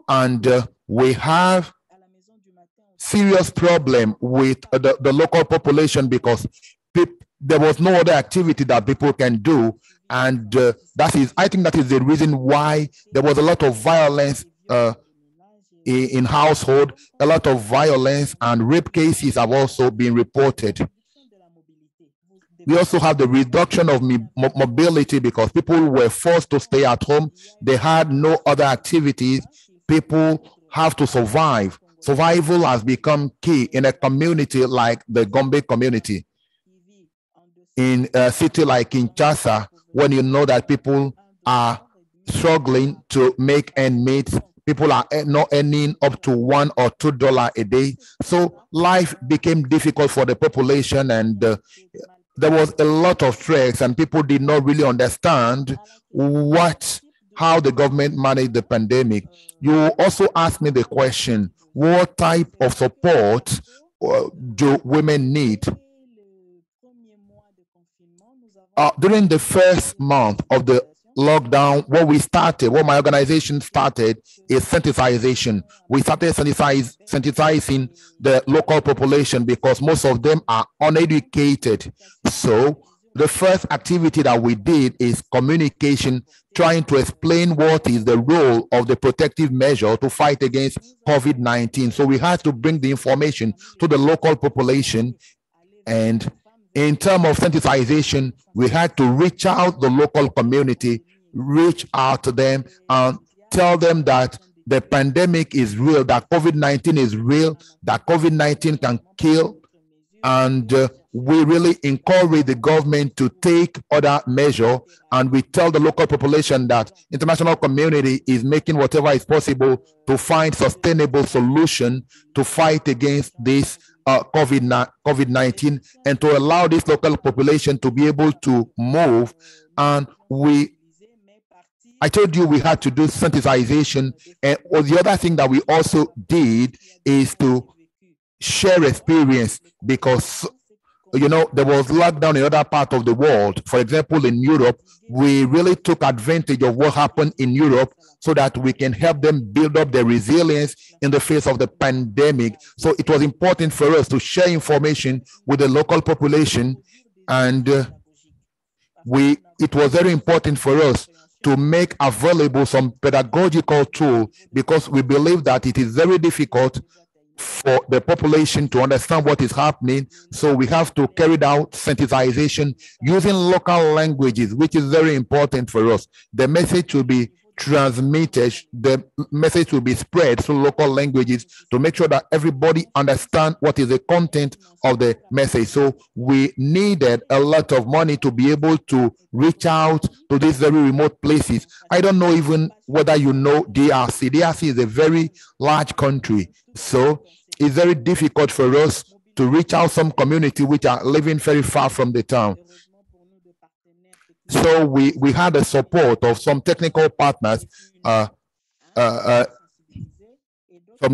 and we have serious problem with the local population because there was no other activity that people can do, and I think that is the reason why there was a lot of violence in household. A lot of violence and rape cases have also been reported. We also have the reduction of mobility because people were forced to stay at home. They had no other activities. People have to survive. Survival has become key in a community like the Gombe community. In a city like Kinshasa, when you know that people are struggling to make ends meet, people are not earning up to $1 or $2 a day. So life became difficult for the population, and there was a lot of stress, and people did not really understand how the government managed the pandemic. You also asked me the question, what type of support do women need? During the first month of the lockdown, what my organization started is sensitization. We started sensitizing the local population because most of them are uneducated. So the first activity that we did is communication, trying to explain what is the role of the protective measure to fight against COVID-19. So we had to bring the information to the local population, and in terms of sensitization, we had to reach out the local community, reach out to them and tell them that the pandemic is real, that COVID-19 is real, that COVID-19 can kill. And we really encourage the government to take other measures, and we tell the local population that international community is making whatever is possible to find sustainable solution to fight against this COVID-19, and to allow this local population to be able to move. And I told you we had to do sensitization, and the other thing that we also did is to share experience, because there was lockdown in other parts of the world. For example, in Europe, we really took advantage of what happened in Europe so that we can help them build up their resilience in the face of the pandemic. So it was important for us to share information with the local population, and it was very important for us to make available some pedagogical tool, because we believe that it is very difficult for the population to understand what is happening. So we have to carry out sensitization using local languages, which is very important for us. The message will be transmitted, the message will be spread through local languages to make sure that everybody understands what is the content of the message. So we needed a lot of money to be able to reach out to these very remote places. I don't know even whether you know DRC. DRC is a very large country, so it's very difficult for us to reach out some community which are living very far from the town. So we had the support of some technical partners. Some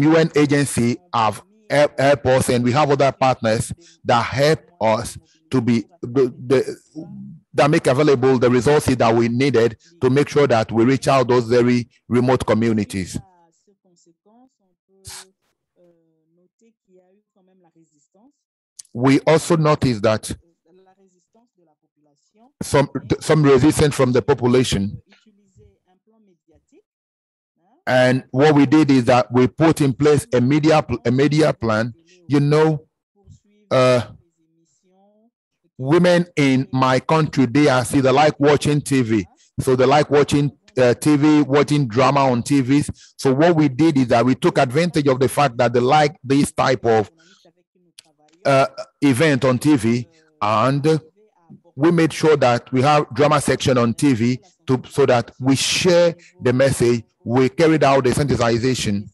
UN agency have helped us, and we have other partners that help us to that make available the resources that we needed to make sure that we reach out those very remote communities. We also noticed that some resistance from the population, and what we did is that we put in place a media plan. Women in my country, they like watching TV, so they like watching TV, watching drama on TVs. So what we did is that we took advantage of the fact that they like this type of event on TV, and we made sure that we have drama section on TV so that we share the message. We carried out the sensitization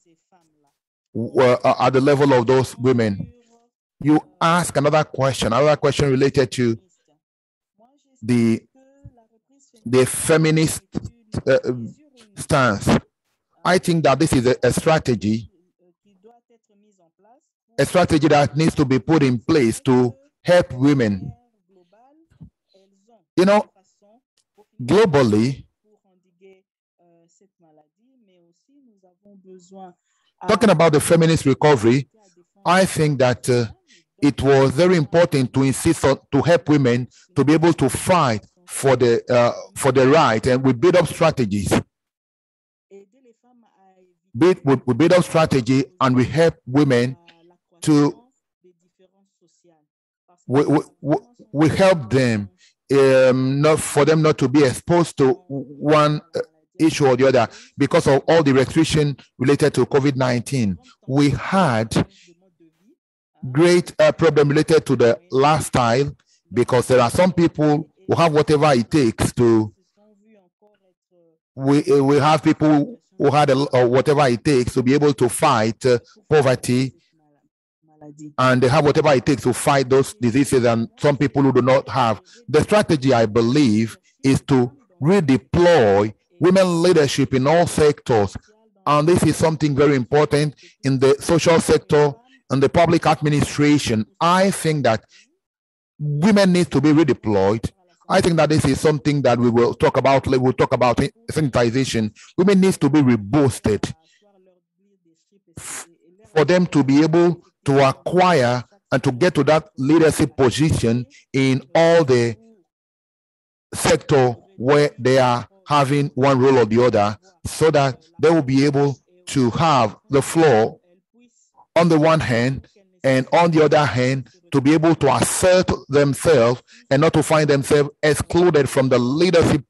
at the level of those women. You ask another question related to the feminist stance. I think that this is a strategy that needs to be put in place to help women. You know, globally, talking about the feminist recovery, I think that it was very important to insist on to help women to be able to fight for the right, and we build up strategies. We build up strategy, and we help women to we help them not for them not to be exposed to one issue or the other because of all the restriction related to COVID-19. We had great problem related to the lifestyle, because there are some people who have whatever it takes to. We have people who had whatever it takes to be able to fight poverty, and they have whatever it takes to fight those diseases, and some people who do not have. The strategy, I believe, is to redeploy women leadership in all sectors, and this is something very important in the social sector and the public administration. I think that women need to be redeployed. I think that this is something that we will talk about. We'll talk about sanitization. Women need to be reboosted for them to be able to acquire and to get to that leadership position in all the sector where they are having one role or the other, so that they will be able to have the floor on the one hand, and on the other hand, to be able to assert themselves and not to find themselves excluded from the leadership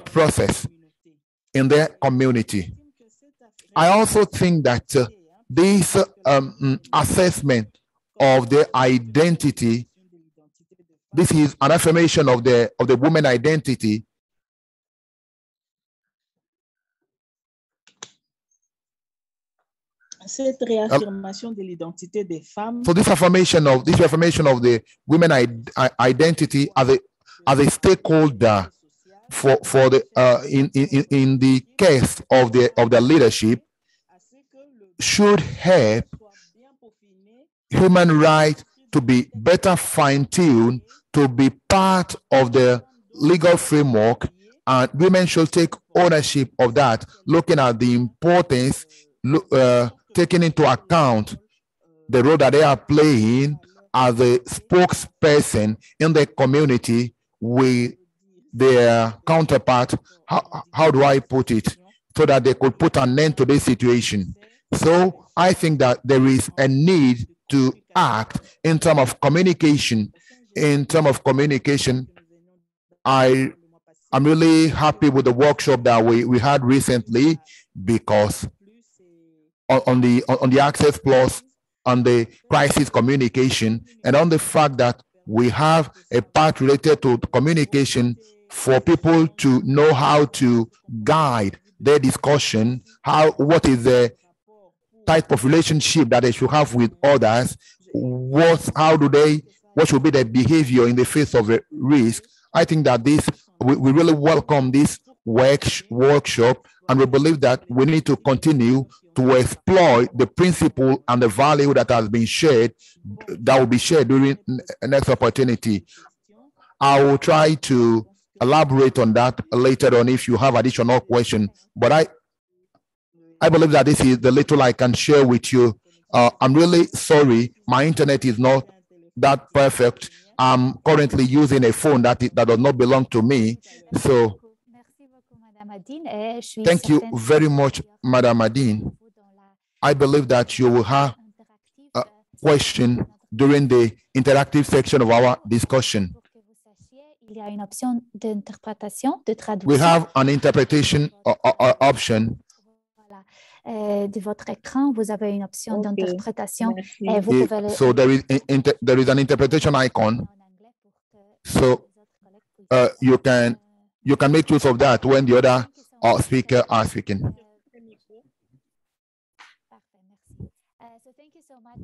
process in their community. I also think that this assessment of their identity, this is an affirmation of the woman identity. Cette réaffirmation de l'identité des femmes. So this affirmation of the women identity as a stakeholder for the in the case of the leadership should help human rights to be better fine-tuned, to be part of the legal framework, and women should take ownership of that, looking at the importance, taking into account the role that they are playing as a spokesperson in the community with their counterpart. How do I put it? So that they could put an end to this situation. So I think that there is a need to act in terms of communication. I'm really happy with the workshop that we had recently, because on the Access Plus, on the crisis communication, and on the fact that we have a part related to communication for people to know how to guide their discussion, what is the type of relationship that they should have with others, what should be their behavior in the face of a risk. I think that we really welcome this workshop, and we believe that we need to continue to exploit the principle and the value that has been shared, that will be shared during the next opportunity. I will try to elaborate on that later on if you have additional questions, but I believe that this is the little I can share with you. I'm really sorry, my internet is not that perfect. I'm currently using a phone that does not belong to me. So thank you very much, Madam Adine. I believe that you will have a question during the interactive section of our discussion. il y a une option d'interprétation, de traduction. We have an interpretation option. Voilà. De votre écran, vous avez une option d'interprétation. Merci. Vous pouvez So there is an interpretation icon. So you can make use of that when the other speaker are speaking. Parfait, merci. So thank you so much,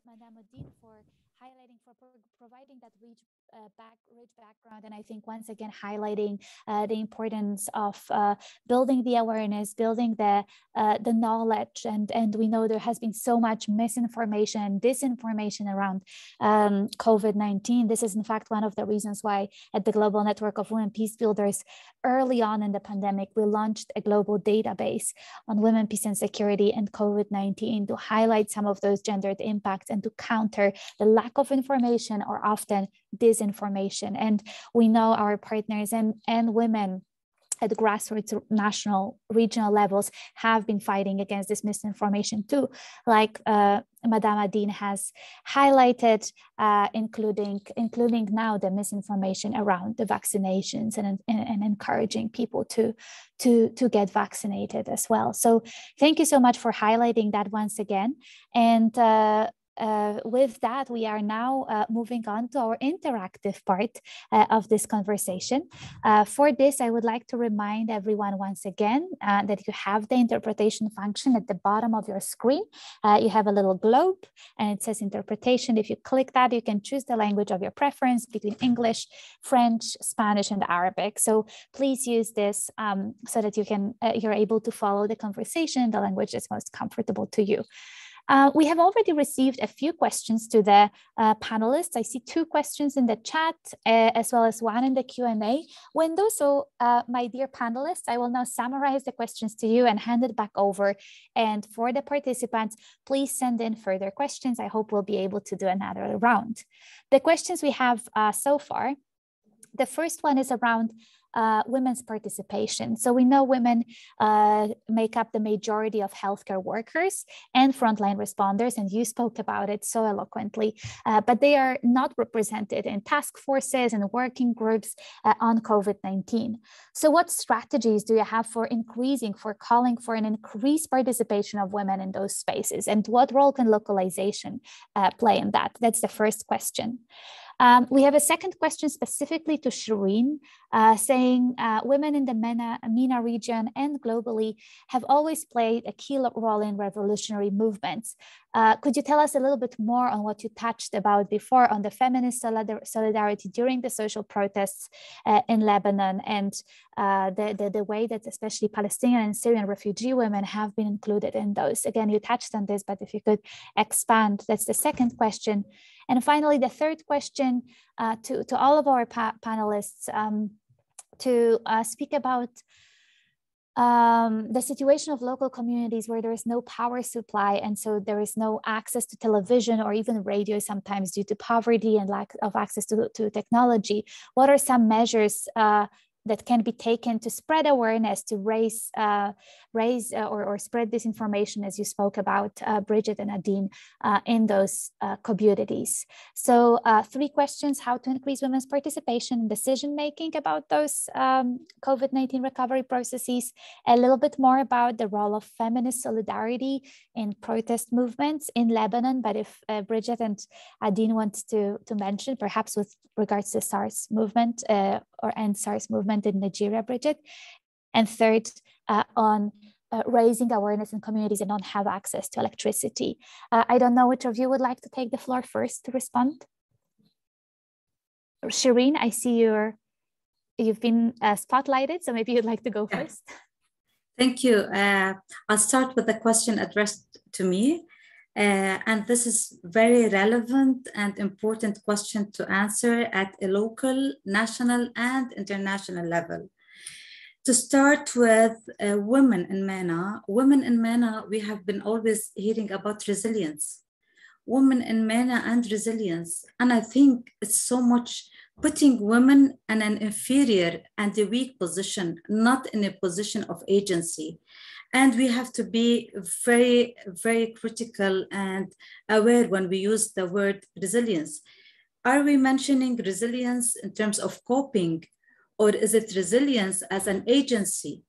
Madame Odile, for highlighting, for providing that rich background, and I think once again highlighting the importance of building the awareness, building the knowledge, and we know there has been so much misinformation and disinformation around COVID-19. This is in fact one of the reasons why at the Global Network of Women Peace Builders, early on in the pandemic, we launched a global database on women, peace and security and COVID-19 to highlight some of those gendered impacts and to counter the lack of information or often disinformation. And we know our partners and women at the grassroots, national, regional levels have been fighting against this misinformation too, like Madame Adine has highlighted, including now the misinformation around the vaccinations and encouraging people to get vaccinated as well. So thank you so much for highlighting that once again. And with that, we are now moving on to our interactive part of this conversation. For this, I would like to remind everyone once again that you have the interpretation function at the bottom of your screen. You have a little globe and it says interpretation. If you click that, you can choose the language of your preference between English, French, Spanish, and Arabic. So please use this so that you're able to follow the conversation in the language that's most comfortable to you. We have already received a few questions to the panelists. I see 2 questions in the chat as well as 1 in the Q&A window. So my dear panelists, I will now summarize the questions to you and hand it back over. And for the participants, please send in further questions. I hope we'll be able to do another round. The questions we have so far, the first one is around women's participation. So we know women make up the majority of healthcare workers and frontline responders, and you spoke about it so eloquently, but they are not represented in task forces and working groups on COVID-19. So what strategies do you have for calling for an increased participation of women in those spaces? And what role can localization play in that? That's the first question. We have a second question specifically to Shireen, saying women in the MENA region and globally have always played a key role in revolutionary movements. Could you tell us a little bit more on what you touched about before on the feminist solidarity during the social protests in Lebanon and the way that especially Palestinian and Syrian refugee women have been included in those? Again, you touched on this, but if you could expand, that's the second question. And finally, the third question to all of our panelists to speak about the situation of local communities where there is no power supply, and so there is no access to television or even radio sometimes due to poverty and lack of access to technology. What are some measures that can be taken to spread awareness, to raise or spread this information, as you spoke about, Bridget and Adine, in those communities? So 3 questions: how to increase women's participation in decision-making about those COVID-19 recovery processes, a little bit more about the role of feminist solidarity in protest movements in Lebanon, but if Bridget and Adine want to mention, perhaps with regards to SARS movement or end SARS movement in Nigeria, Bridget. And third, on raising awareness in communities that don't have access to electricity. I don't know which of you would like to take the floor first to respond. Shireen, I see you've been spotlighted, so maybe you'd like to go first. Thank you. I'll start with a question addressed to me. And this is very relevant and important question to answer at a local, national, and international level. To start with women in MENA. Women in MENA, we have been always hearing about resilience. Women in MENA and resilience. And I think it's so much putting women in an inferior and a weak position, not in a position of agency. And we have to be very, very critical and aware when we use the word resilience. Are we mentioning resilience in terms of coping, or is it resilience as an agency?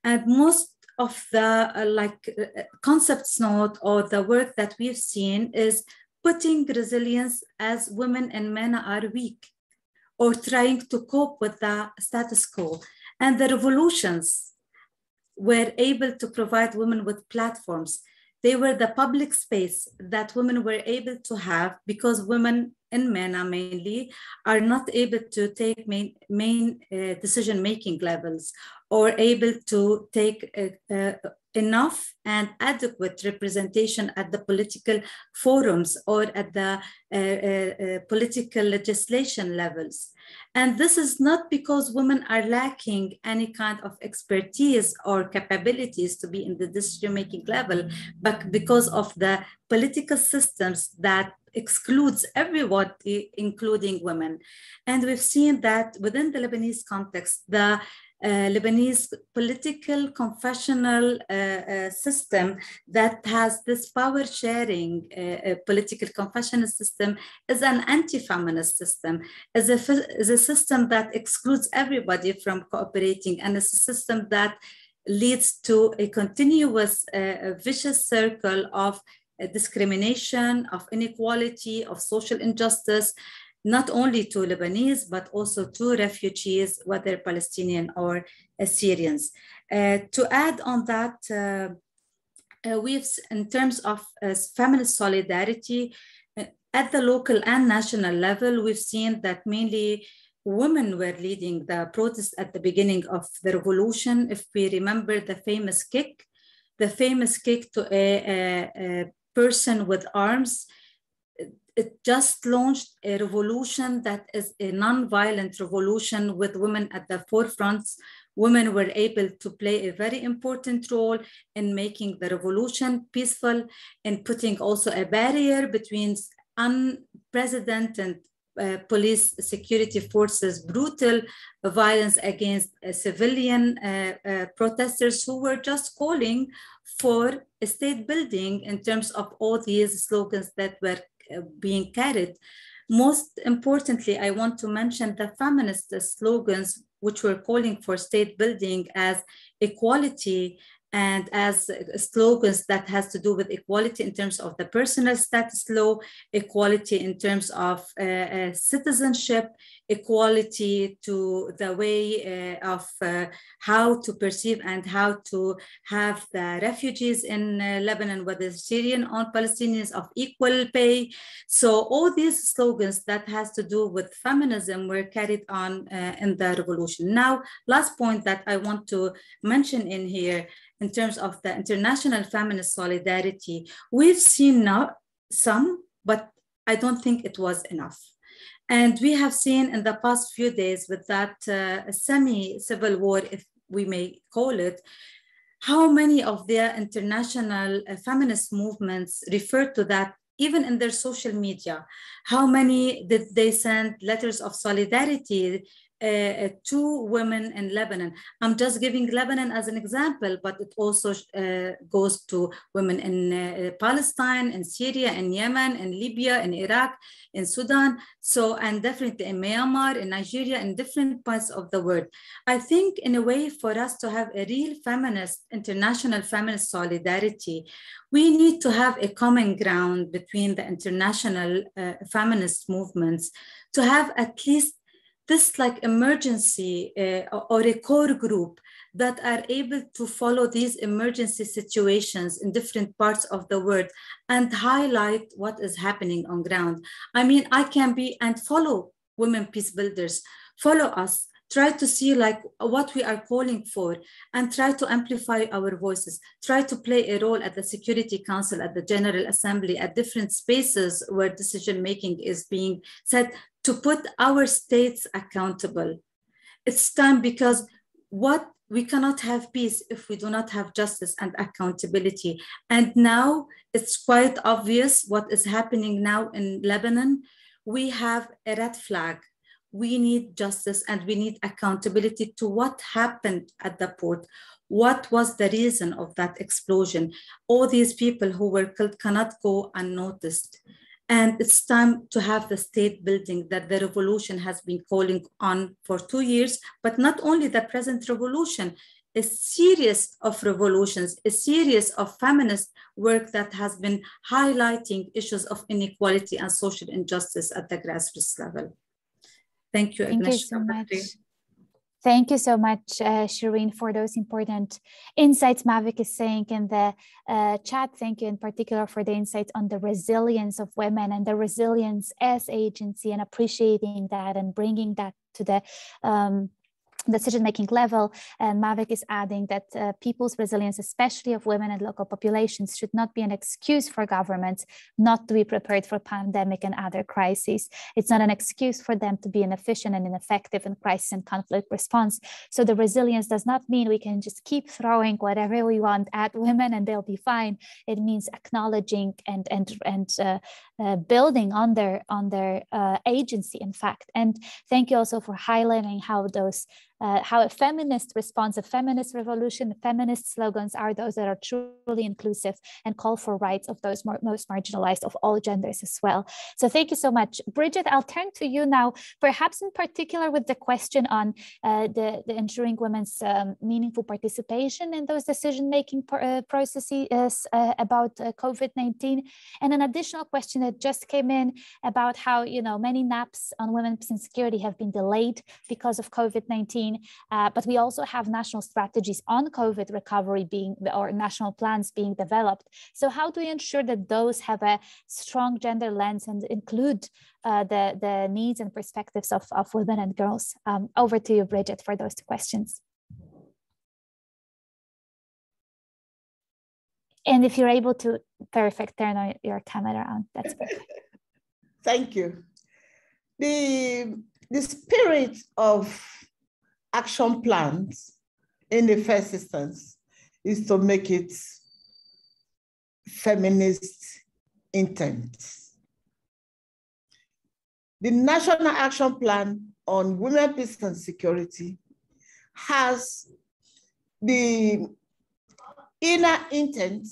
And most of the concepts note or the work that we've seen is putting resilience as women and men are weak or trying to cope with the status quo. And the revolutions were able to provide women with platforms. They were the public space that women were able to have, because women and men mainly are not able to take main decision-making levels or able to take enough and adequate representation at the political forums or at the political legislation levels. And this is not because women are lacking any kind of expertise or capabilities to be in the decision-making level, but because of the political systems that excludes everybody, including women. And we've seen that within the Lebanese context, the Lebanese political confessional system that has this power sharing political confessional system is an anti-feminist system, is a system that excludes everybody from cooperating, and is a system that leads to a continuous vicious circle of discrimination, of inequality, of social injustice, not only to Lebanese, but also to refugees, whether Palestinian or Syrians. To add on that, in terms of feminist solidarity, at the local and national level, we've seen that mainly women were leading the protests at the beginning of the revolution. If we remember the famous kick to a person with arms, it just launched a revolution that is a non-violent revolution with women at the forefront. Women were able to play a very important role in making the revolution peaceful, and putting also a barrier between unprecedented police security forces' brutal violence against civilian protesters who were just calling for a state building in terms of all these slogans that were being carried. Most importantly, I want to mention the feminist slogans which were calling for state building as equality and as slogans that has to do with equality in terms of the personal status law, equality in terms of citizenship, equality to the way of how to perceive and how to have the refugees in Lebanon, whether Syrian or Palestinians, of equal pay. So all these slogans that has to do with feminism were carried on in the revolution. Now, last point that I want to mention in here, in terms of the international feminist solidarity, we've seen now some, but I don't think it was enough. And we have seen in the past few days with that semi-civil war, if we may call it, how many of their international feminist movements refer to that even in their social media. How many did they send letters of solidarity to women in Lebanon? I'm just giving Lebanon as an example, but it also goes to women in Palestine, in Syria, in Yemen, in Libya, in Iraq, in Sudan, so, and definitely in Myanmar, in Nigeria, in different parts of the world. I think in a way for us to have a real feminist, international feminist solidarity, we need to have a common ground between the international feminist movements to have at least this like emergency or a core group that are able to follow these emergency situations in different parts of the world and highlight what is happening on ground. I mean, I can be and follow women peace builders, follow us, try to see like what we are calling for and try to amplify our voices, try to play a role at the Security Council, at the General Assembly, at different spaces where decision-making is being said, to put our states accountable. It's time, because we cannot have peace if we do not have justice and accountability. And now it's quite obvious what is happening now in Lebanon. We have a red flag. We need justice and we need accountability to what happened at the port. What was the reason of that explosion? All these people who were killed cannot go unnoticed. And it's time to have the state building that the revolution has been calling on for 2 years, but not only the present revolution, a series of revolutions, a series of feminist work that has been highlighting issues of inequality and social injustice at the grassroots level. Thank you, Thank you so much. Thank you so much, Shireen, for those important insights Mavic is saying in the chat. Thank you in particular for the insights on the resilience of women and the resilience as agency, and appreciating that and bringing that to the decision-making level. And Mavic is adding that people's resilience, especially of women and local populations, should not be an excuse for governments not to be prepared for pandemic and other crises. It's not an excuse for them to be inefficient and ineffective in crisis and conflict response. So the resilience does not mean we can just keep throwing whatever we want at women and they'll be fine. It means acknowledging and building on their agency, in fact. And thank you also for highlighting how those how a feminist response, a feminist revolution, feminist slogans are those that are truly inclusive and call for rights of those most marginalized of all genders as well. So thank you so much. Bridget, I'll turn to you now, perhaps in particular with the question on the ensuring women's meaningful participation in those decision-making processes about COVID-19. And an additional question that just came in about how, you know, many naps on women's insecurity have been delayed because of COVID-19. But we also have national strategies on COVID recovery or national plans being developed. So how do we ensure that those have a strong gender lens and include the needs and perspectives of women and girls? Over to you, Bridget, for those two questions. And if you're able to, perfect, turn on your camera on, that's perfect. Thank you. The spirit of action plans in the first instance is to make it feminist intent. The National Action Plan on Women, Peace and Security has the inner intent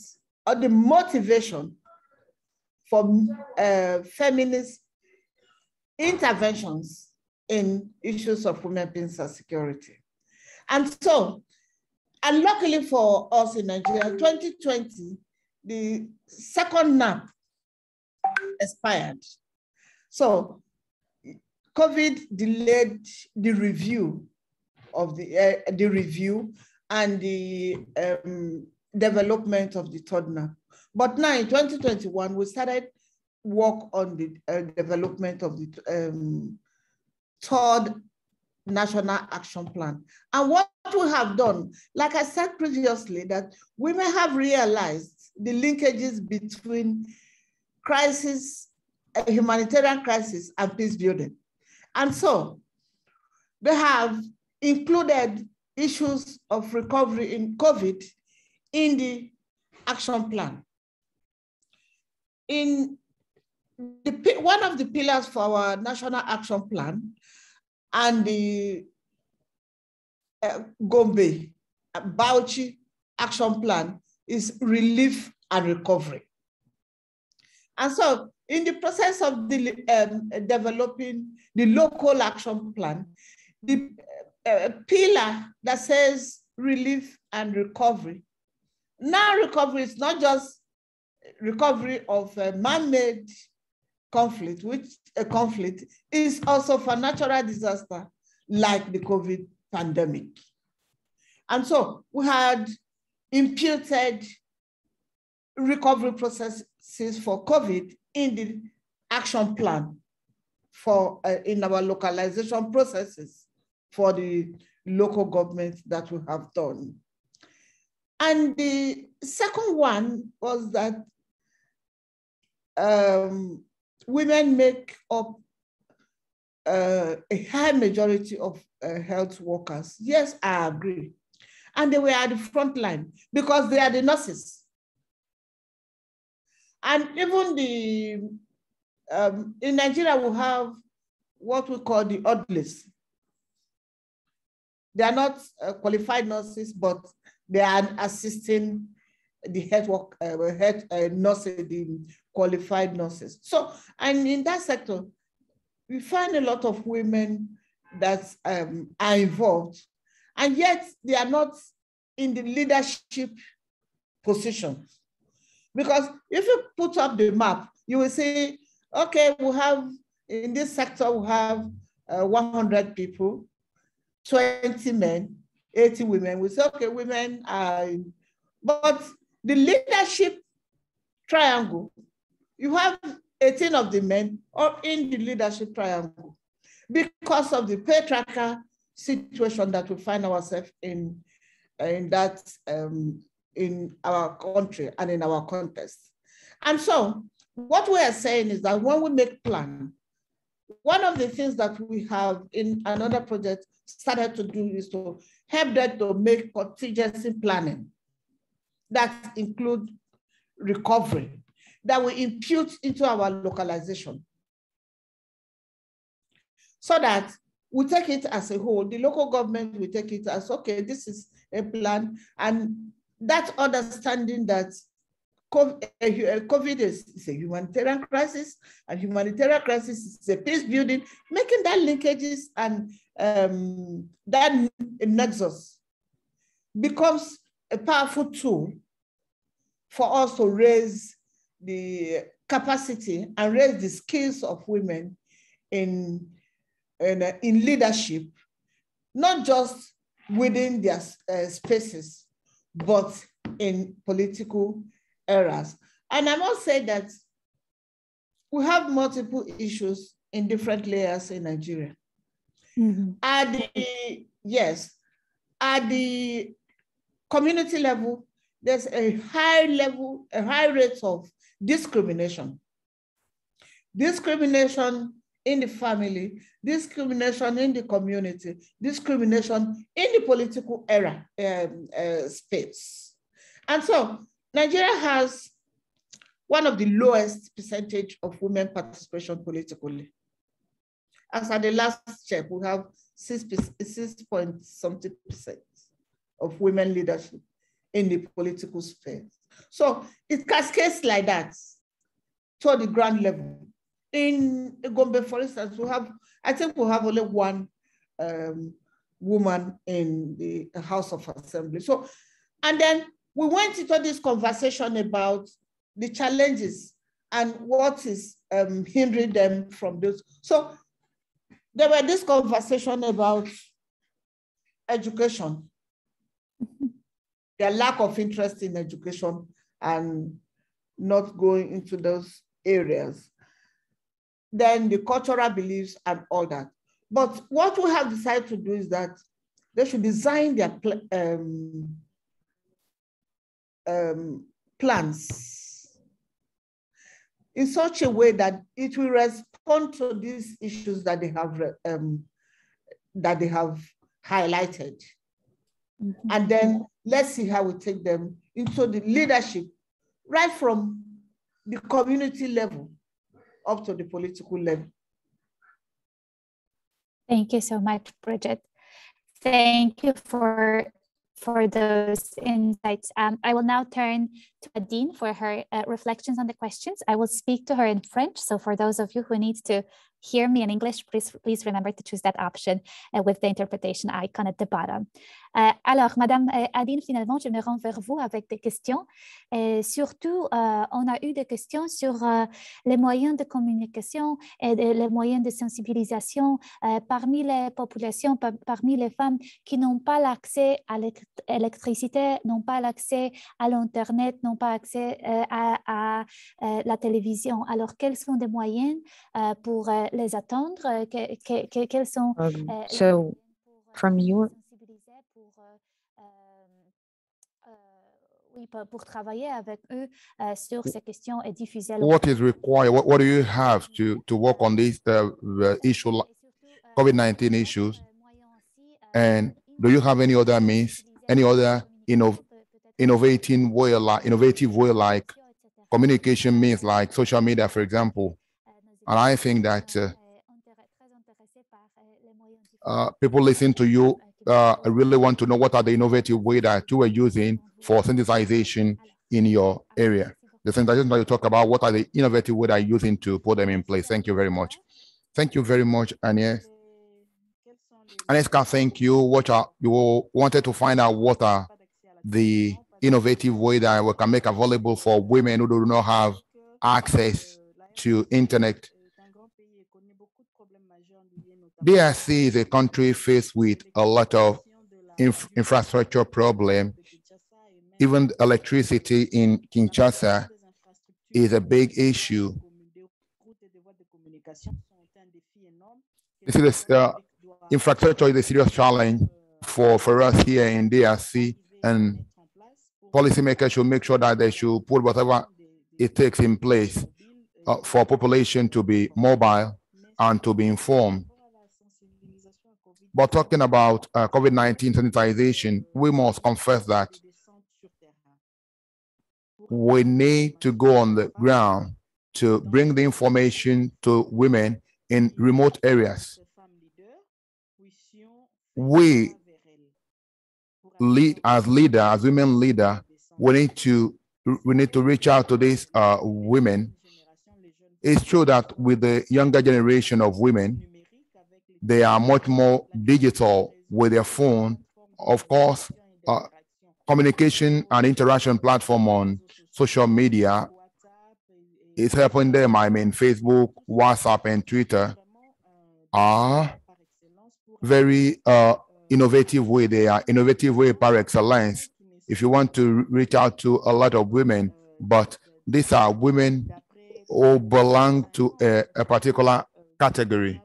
or the motivation for feminist interventions in issues of women, peace and security. And so, and luckily for us in Nigeria, 2020, the second NAP expired. So COVID delayed the review of the review and the development of the third NAP. But now in 2021, we started work on the development of the third National Action Plan. And what we have done, like I said previously, that women have realized the linkages between crisis, humanitarian crisis, and peace building. And so they have included issues of recovery in COVID in the action plan. In one of the pillars for our National Action Plan and the Gombe, Bauchi Action Plan is relief and recovery. And so in the process of developing the local action plan, the pillar that says relief and recovery. Now recovery is not just recovery of man-made conflict, which a conflict is also for natural disaster like the COVID pandemic. And so we had imputed recovery processes for COVID in the action plan for in our localization processes for the local government that we have done. And the second one was that women make up a high majority of health workers. Yes, I agree. And they were at the front line because they are the nurses. And even the, in Nigeria, we have what we call the oddlists. They are not qualified nurses, but they are assisting the health nurses, the qualified nurses. So, and in that sector, we find a lot of women that are involved, and yet they are not in the leadership positions. Because if you put up the map, you will say, okay, we have, in this sector, we have 100 people, 20 men, 80 women. We say, okay, women are, but the leadership triangle, you have 18 of the men are in the leadership triangle because of the patriarchal situation that we find ourselves in our country and in our context. And so what we are saying is that when we make plan, one of the things that we have in another project started to do is to help them to make contingency planning that include recovery, that we impute into our localization, so that we take it as a whole. The local government will take it as, okay, this is a plan, and that understanding that COVID is a humanitarian crisis, and humanitarian crisis is a peace building, making that linkages and that nexus becomes a powerful tool for us to raise the capacity and raise the skills of women in leadership, not just within their spaces, but in political eras. And I must say that we have multiple issues in different layers in Nigeria. Mm-hmm. At the community level, there's a high rate of discrimination. Discrimination in the family, discrimination in the community, discrimination in the political era space. And so Nigeria has one of the lowest percentage of women participation politically. As at the last check, we have 6.something% of women leadership in the political space. So it cascades like that to the ground level. In Gombe, for instance, I think we have only one woman in the House of Assembly. So, and then we went into this conversation about the challenges and what is hindering them from this. So there were this conversation about education, their lack of interest in education and not going into those areas. Then the cultural beliefs and all that. But what we have decided to do is that they should design their plans in such a way that it will respond to these issues that they have highlighted. Mm-hmm. And then let's see how we take them into the leadership, right from the community level up to the political level. Thank you so much, Bridget. Thank you for those insights. I will now turn to Adine for her reflections on the questions. I will speak to her in French. So for those of you who need to hear me in English, please remember to choose that option with the interpretation icon at the bottom. Alors, Madame Adine, finalement, je me rends vers vous avec des questions. Surtout, on a eu des questions sur les moyens de communication et les moyens de sensibilisation parmi les populations, parmi les femmes qui n'ont pas l'accès à l'électricité, n'ont pas l'accès à l'Internet, n'ont pas accès à la télévision. Alors, quels sont les moyens pour les attendre? Quels sont so from your pour travailler avec eux sur ces questions et diffuser. What is required? What do you have to work on this issue, COVID-19 issues? And do you have any other means, any other innovative way like communication means, like social media, for example? And I think that people listen to you really want to know what are the innovative ways that you are using for sensitization in your area. the sensitization that you talk about, what are the innovative ways that you're using to put them in place? Thank you very much. Thank you very much, Agnes. Agnieszka, thank you. You wanted to find out what are the innovative way that we can make available for women who do not have access to internet. DRC is a country faced with a lot of infrastructure problem. Even electricity in Kinshasa is a big issue. This is infrastructure is a serious challenge for us here in DRC, and policymakers should make sure that they should put whatever it takes in place for population to be mobile and to be informed. But talking about COVID-19 sanitization, we must confess that we need to go on the ground to bring the information to women in remote areas. We lead as women leader, we need to reach out to these women. It's true that with the younger generation of women, they are much more digital with their phone. Of course, communication and interaction platform on social media is helping them. I mean, Facebook, WhatsApp, and Twitter are very innovative way. They are innovative way par excellence if you want to reach out to a lot of women. But these are women who belong to a particular category.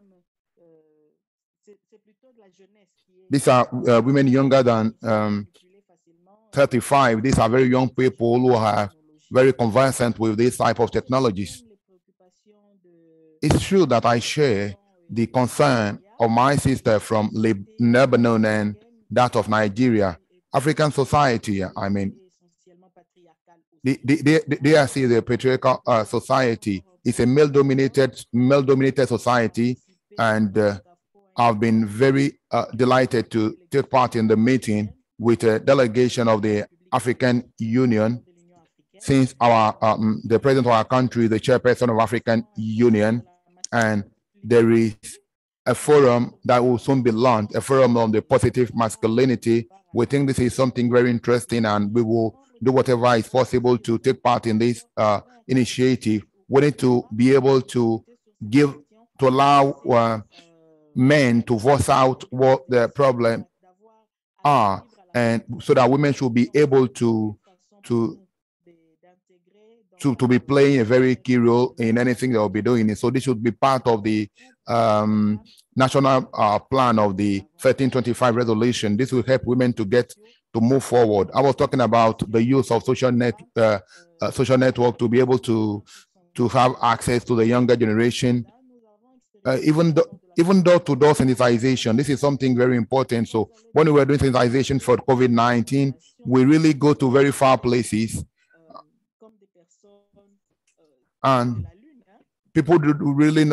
These are women younger than 35. These are very young people who are very conversant with this type of technologies. It's true that I share the concern of my sister from Lebanon and that of Nigeria. African society, I mean, DRC is a patriarchal society. It's a male-dominated society, and I've been very delighted to take part in the meeting with a delegation of the African Union, since the president of our country, the chairperson of African Union, and there is a forum that will soon be launched, a forum on the positive masculinity. We think this is something very interesting, and we will do whatever is possible to take part in this initiative. We need to be able to allow men to voice out what the problem are, and so that women should be able to be playing a very key role in anything they'll be doing. So this should be part of the national plan of the 1325 resolution. This will help women to move forward. I was talking about the use of social network to be able to have access to the younger generation. Even door-to-door sensitization, this is something very important. So when we were doing sensitization for COVID-19, we really go to very far places, and people really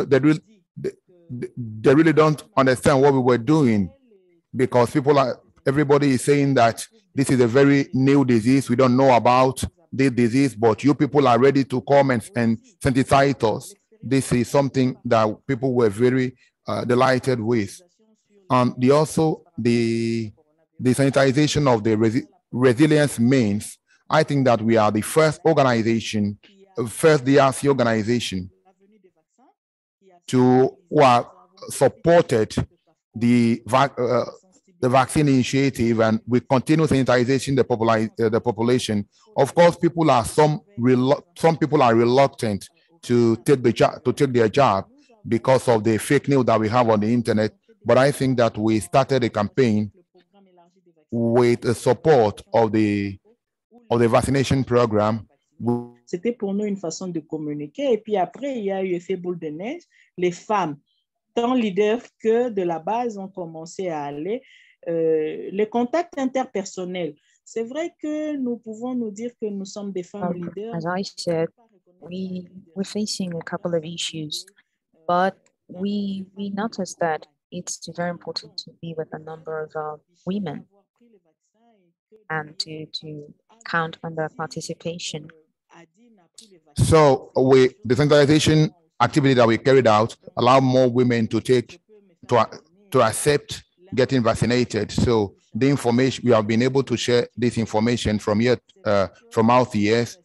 don't understand what we were doing, because everybody is saying that this is a very new disease. We don't know about this disease, but you people are ready to come and sensitize us. This is something that people were very delighted with. And the sanitization of the resilience means, I think that we are the first organization, first DRC organization to have supported the vaccine initiative, and we continue sanitization the population. Of course, some people are reluctant to take their job because of the fake news that we have on the internet. But I think that we started a campaign with the support of the vaccination program. C'était pour nous une façon de communiquer. Et puis après, il y a eu effet boule de neige. Les femmes, tant leaders que de la base, ont commencé à aller. Les contacts interpersonnels. C'est vrai que nous pouvons nous dire que nous sommes des femmes leaders. As I said, we're facing a couple of issues, but we noticed that it's very important to be with a number of women and to count on their participation. So the sensitization activity that we carried out allow more women to accept getting vaccinated. So the information we have been able to share this information from out the years.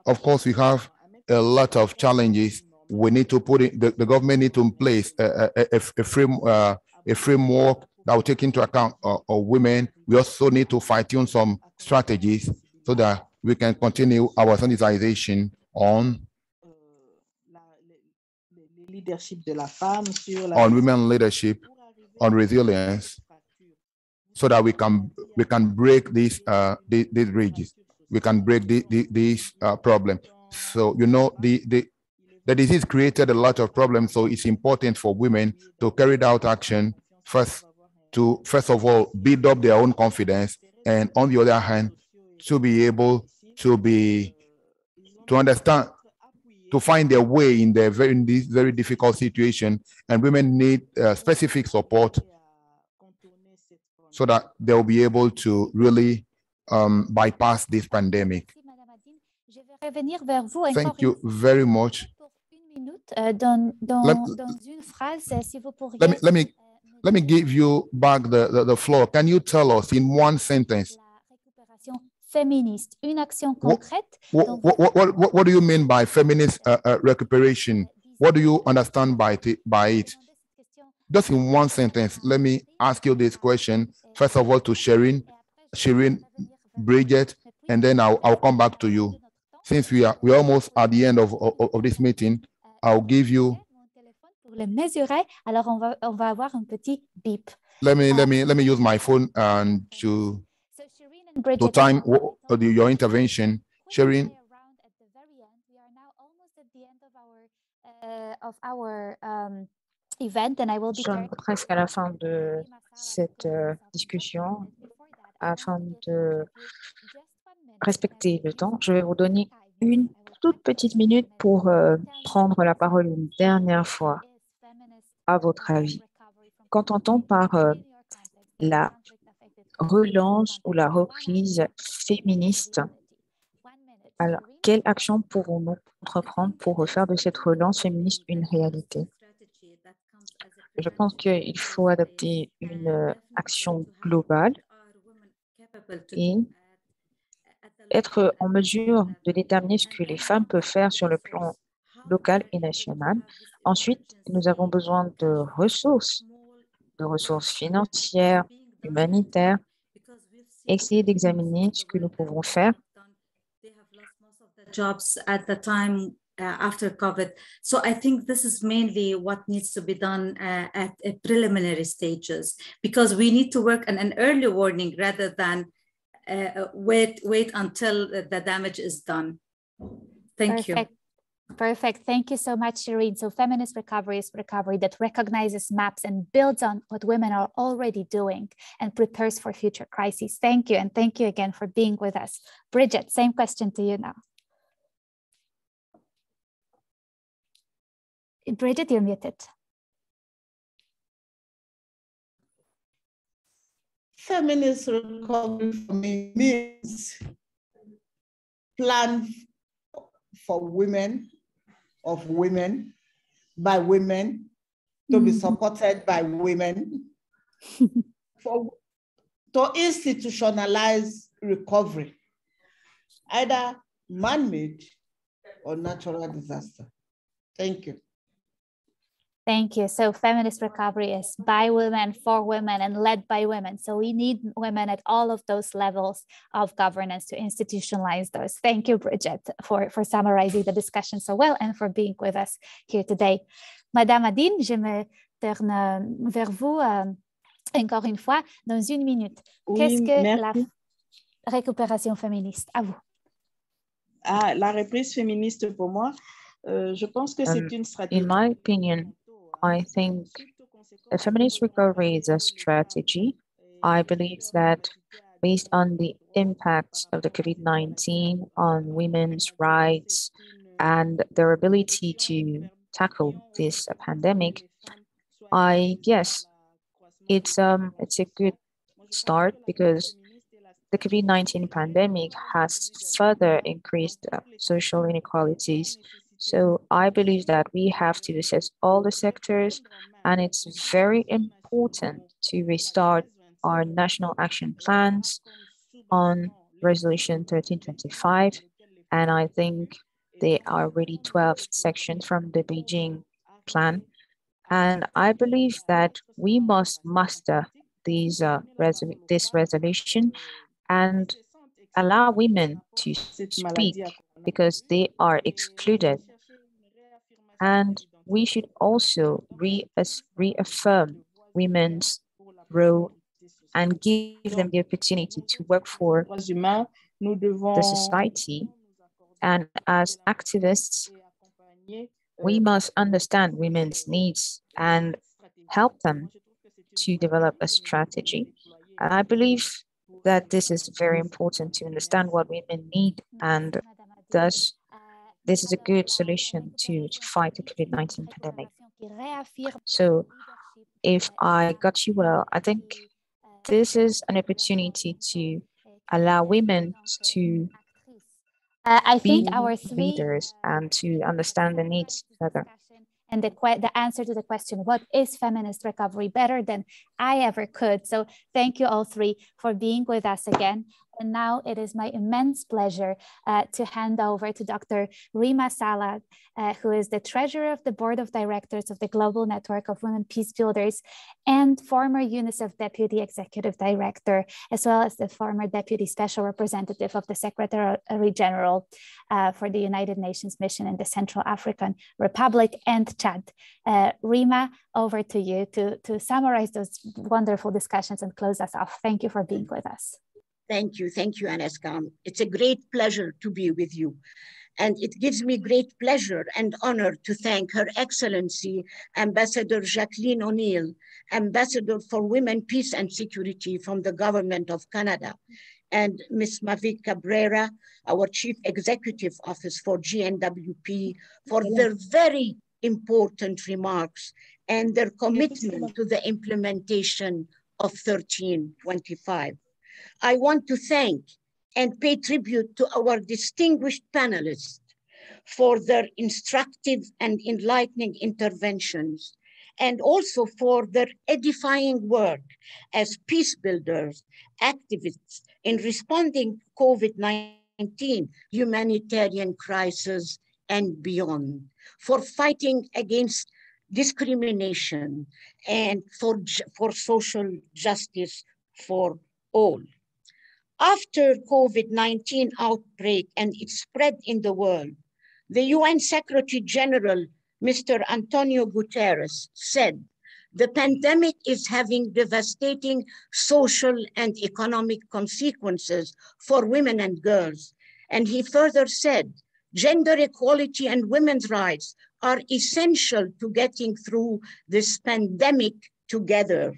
Of course, we have a lot of challenges. We need to put it. The government need to in place a framework that will take into account women. We also need to fine-tune some strategies so that we can continue our sensitization on women leadership, on resilience, so that we can break these bridges. We can break this problem. So the disease created a lot of problems. So it's important for women to carry out action first of all build up their own confidence, and on the other hand, to be able to understand, to find their way in this very difficult situation. And women need specific support so that they'll be able to really bypass this pandemic. Thank you very much. Let me give you back the floor. Can you tell us in one sentence féministe, une action concrète? What do you mean by feminist recuperation? What do you understand by it? Just in one sentence, let me ask you this question. First of all, to Shireen, Bridget, and then I'll come back to you. Since we're almost at the end of this meeting, I'll give you. Pour le mesurer, alors on va avoir un petit beep. Let me use my phone and to time your intervention, Shireen. We are now almost at the end of our event, and I will be. Nous sommes presque à la fin de cette discussion. Afin de respecter le temps, je vais vous donner une toute petite minute pour prendre la parole une dernière fois. À votre avis, qu'entend-on par la relance ou la reprise féministe? Alors, quelle action pourrons-nous entreprendre pour faire de cette relance féministe une réalité? Je pense qu'il faut adopter une action globale et être en mesure de déterminer ce que les femmes peuvent faire sur le plan local et national. Ensuite, nous avons besoin de ressources financières, humanitaires, essayer d'examiner ce que nous pouvons faire. Jobs at the time after COVID. So I think this is mainly what needs to be done at preliminary stages, because we need to work on an early warning rather than wait until the damage is done. Thank you. Perfect. Thank you so much, Shireen. So feminist recovery is recovery that recognizes, maps, and builds on what women are already doing and prepares for future crises. Thank you. And thank you again for being with us. Bridget, same question to you now. Bridget, you're muted. Feminist recovery for me means plan for women, of women, by women, to be supported by women, to institutionalize recovery, either man-made or natural disaster. Thank you. Thank you. So feminist recovery is by women, for women, and led by women. So we need women at all of those levels of governance to institutionalize those. Thank you, Bridget, for summarizing the discussion so well and for being with us here today. Madame Adine, je me tourne vers vous encore une fois dans une minute. Qu'est-ce que la récupération féministe? À vous. La reprise féministe pour moi, je pense que c'est une stratégie. In my opinion, I think a feminist recovery is a strategy. I believe that based on the impacts of the COVID-19 on women's rights and their ability to tackle this pandemic, I guess it's a good start, because the COVID-19 pandemic has further increased social inequalities. So I believe that we have to assess all the sectors, and it's very important to restart our national action plans on Resolution 1325. And I think there are already 12 sections from the Beijing plan. And I believe that we must master this resolution and allow women to speak because they are excluded. And we should also reaffirm women's role and give them the opportunity to work for the society. And as activists, we must understand women's needs and help them to develop a strategy. And I believe that this is very important to understand what women need, and thus this is a good solution to fight the COVID-19 pandemic. So if I got you well, I think this is an opportunity to allow women to I think be our three leaders and to understand the needs further. And the answer to the question, what is feminist recovery, better than I ever could. So thank you all three for being with us again. And now it is my immense pleasure to hand over to Dr. Rima Salah, who is the treasurer of the board of directors of the Global Network of Women Peace Builders and former UNICEF Deputy Executive Director, as well as the former Deputy Special Representative of the Secretary General for the United Nations Mission in the Central African Republic and Chad. Rima, over to you to summarize those wonderful discussions and close us off. Thank you for being with us. Thank you, Aneska. It's a great pleasure to be with you. And it gives me great pleasure and honor to thank Her Excellency, Ambassador Jacqueline O'Neill, Ambassador for Women, Peace and Security from the Government of Canada, and Ms. Mavic Cabrera, our Chief Executive Officer for GNWP, for their very important remarks and their commitment to the implementation of 1325. I want to thank and pay tribute to our distinguished panelists for their instructive and enlightening interventions, and also for their edifying work as peace builders, activists in responding to COVID-19 humanitarian crisis and beyond, for fighting against discrimination and for social justice for all. After COVID-19 outbreak and its spread in the world, the UN Secretary General, Mr. Antonio Guterres, said, the pandemic is having devastating social and economic consequences for women and girls. And he further said, gender equality and women's rights are essential to getting through this pandemic together.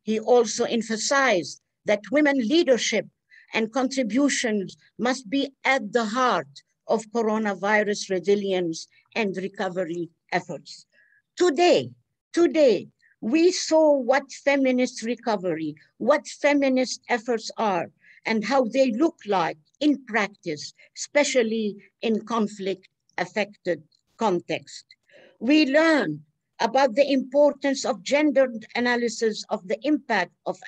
He also emphasized that women leadership and contributions must be at the heart of coronavirus resilience and recovery efforts. Today, we saw what feminist recovery, what feminist efforts are, and how they look like in practice, especially in conflict-affected context. We learn about the importance of gendered analysis of the impact of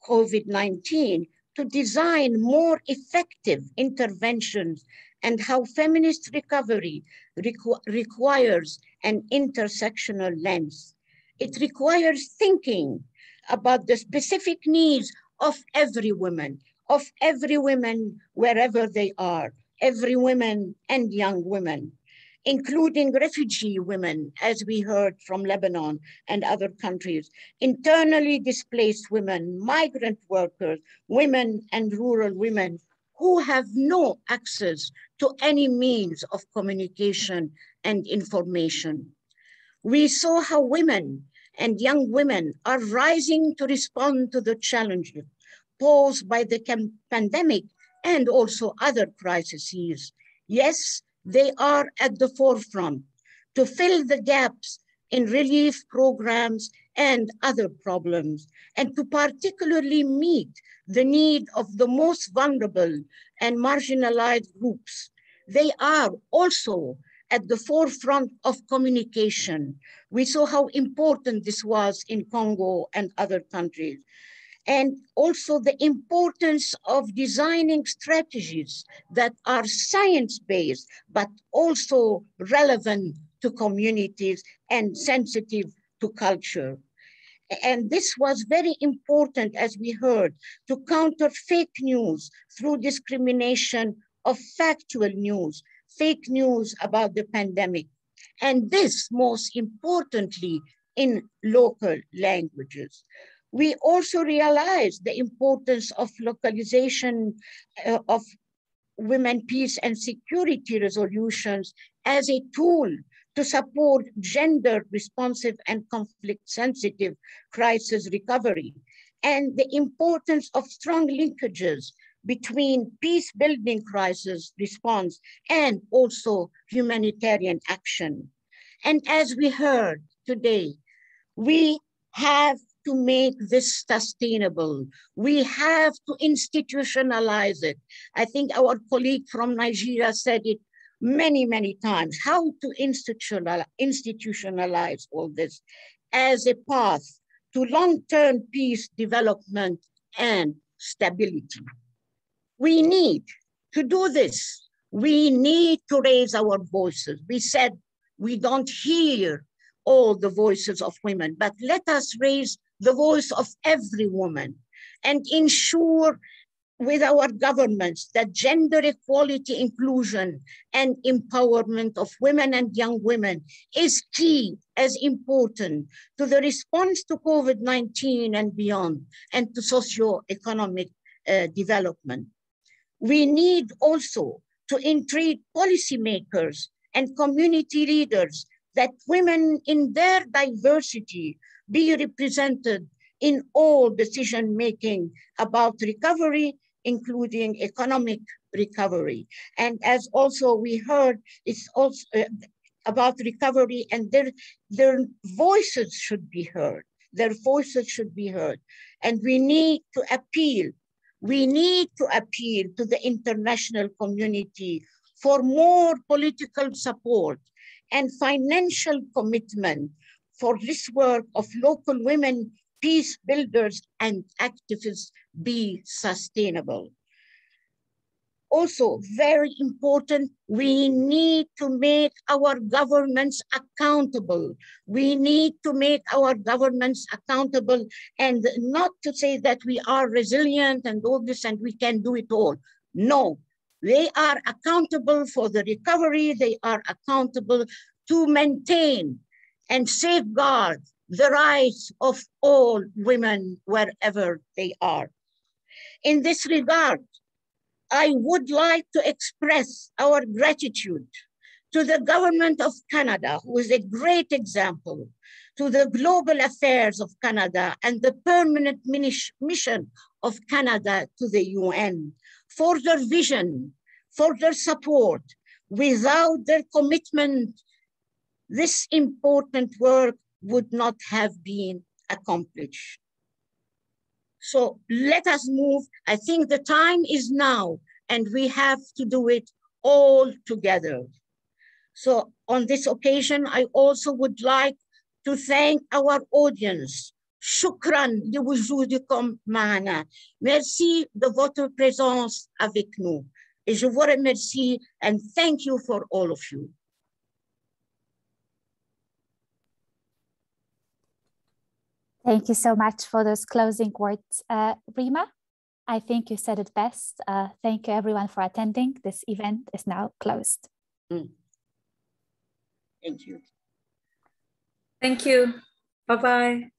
COVID-19 to design more effective interventions, and how feminist recovery requires an intersectional lens. It requires thinking about the specific needs of every woman wherever they are, every woman and young women, including refugee women, as we heard from Lebanon and other countries, internally displaced women, migrant workers, women and rural women who have no access to any means of communication and information. We saw how women and young women are rising to respond to the challenges posed by the pandemic and also other crises. Yes, they are at the forefront to fill the gaps in relief programs and other problems, and to particularly meet the need of the most vulnerable and marginalized groups. They are also at the forefront of communication. We saw how important this was in Congo and other countries. And also the importance of designing strategies that are science-based, but also relevant to communities and sensitive to culture. And this was very important, as we heard, to counter fake news through discrimination of factual news, fake news about the pandemic. And this, most importantly, in local languages. We also realized the importance of localization of women, peace, and security resolutions as a tool to support gender responsive and conflict sensitive crisis recovery, and the importance of strong linkages between peace building crisis response and also humanitarian action. And as we heard today, we have to make this sustainable. We have to institutionalize it. I think our colleague from Nigeria said it many, many times, how to institutionalize all this as a path to long-term peace, development, and stability. We need to do this. We need to raise our voices. We said we don't hear all the voices of women, but let us raise the voice of every woman and ensure with our governments that gender equality, inclusion, and empowerment of women and young women is key, as important to the response to COVID-19 and beyond, and to socio-economic development. We need also to entreat policymakers and community leaders that women in their diversity be represented in all decision-making about recovery, including economic recovery. And as also we heard, it's also about recovery, and their voices should be heard. Their voices should be heard. And we need to appeal. We need to appeal to the international community for more political support and financial commitment for this work of local women, peace builders, and activists be sustainable. Also, very important, we need to make our governments accountable. We need to make our governments accountable, and not to say that we are resilient and all this and we can do it all. No, they are accountable for the recovery. They are accountable to maintain and safeguard the rights of all women wherever they are. In this regard, I would like to express our gratitude to the government of Canada, who is a great example, to the Global Affairs of Canada and the Permanent Mission of Canada to the UN for their vision, for their support. Without their commitment, this important work would not have been accomplished. So let us move. I think the time is now, and we have to do it all together. So on this occasion, I also would like to thank our audience. Shukran de wujudikum ma'ana. Merci de votre présence avec nous. Et je vous remercie, and thank you for all of you. Thank you so much for those closing words, Rima. I think you said it best. Thank you everyone for attending. This event is now closed. Thank you. Thank you. Bye-bye.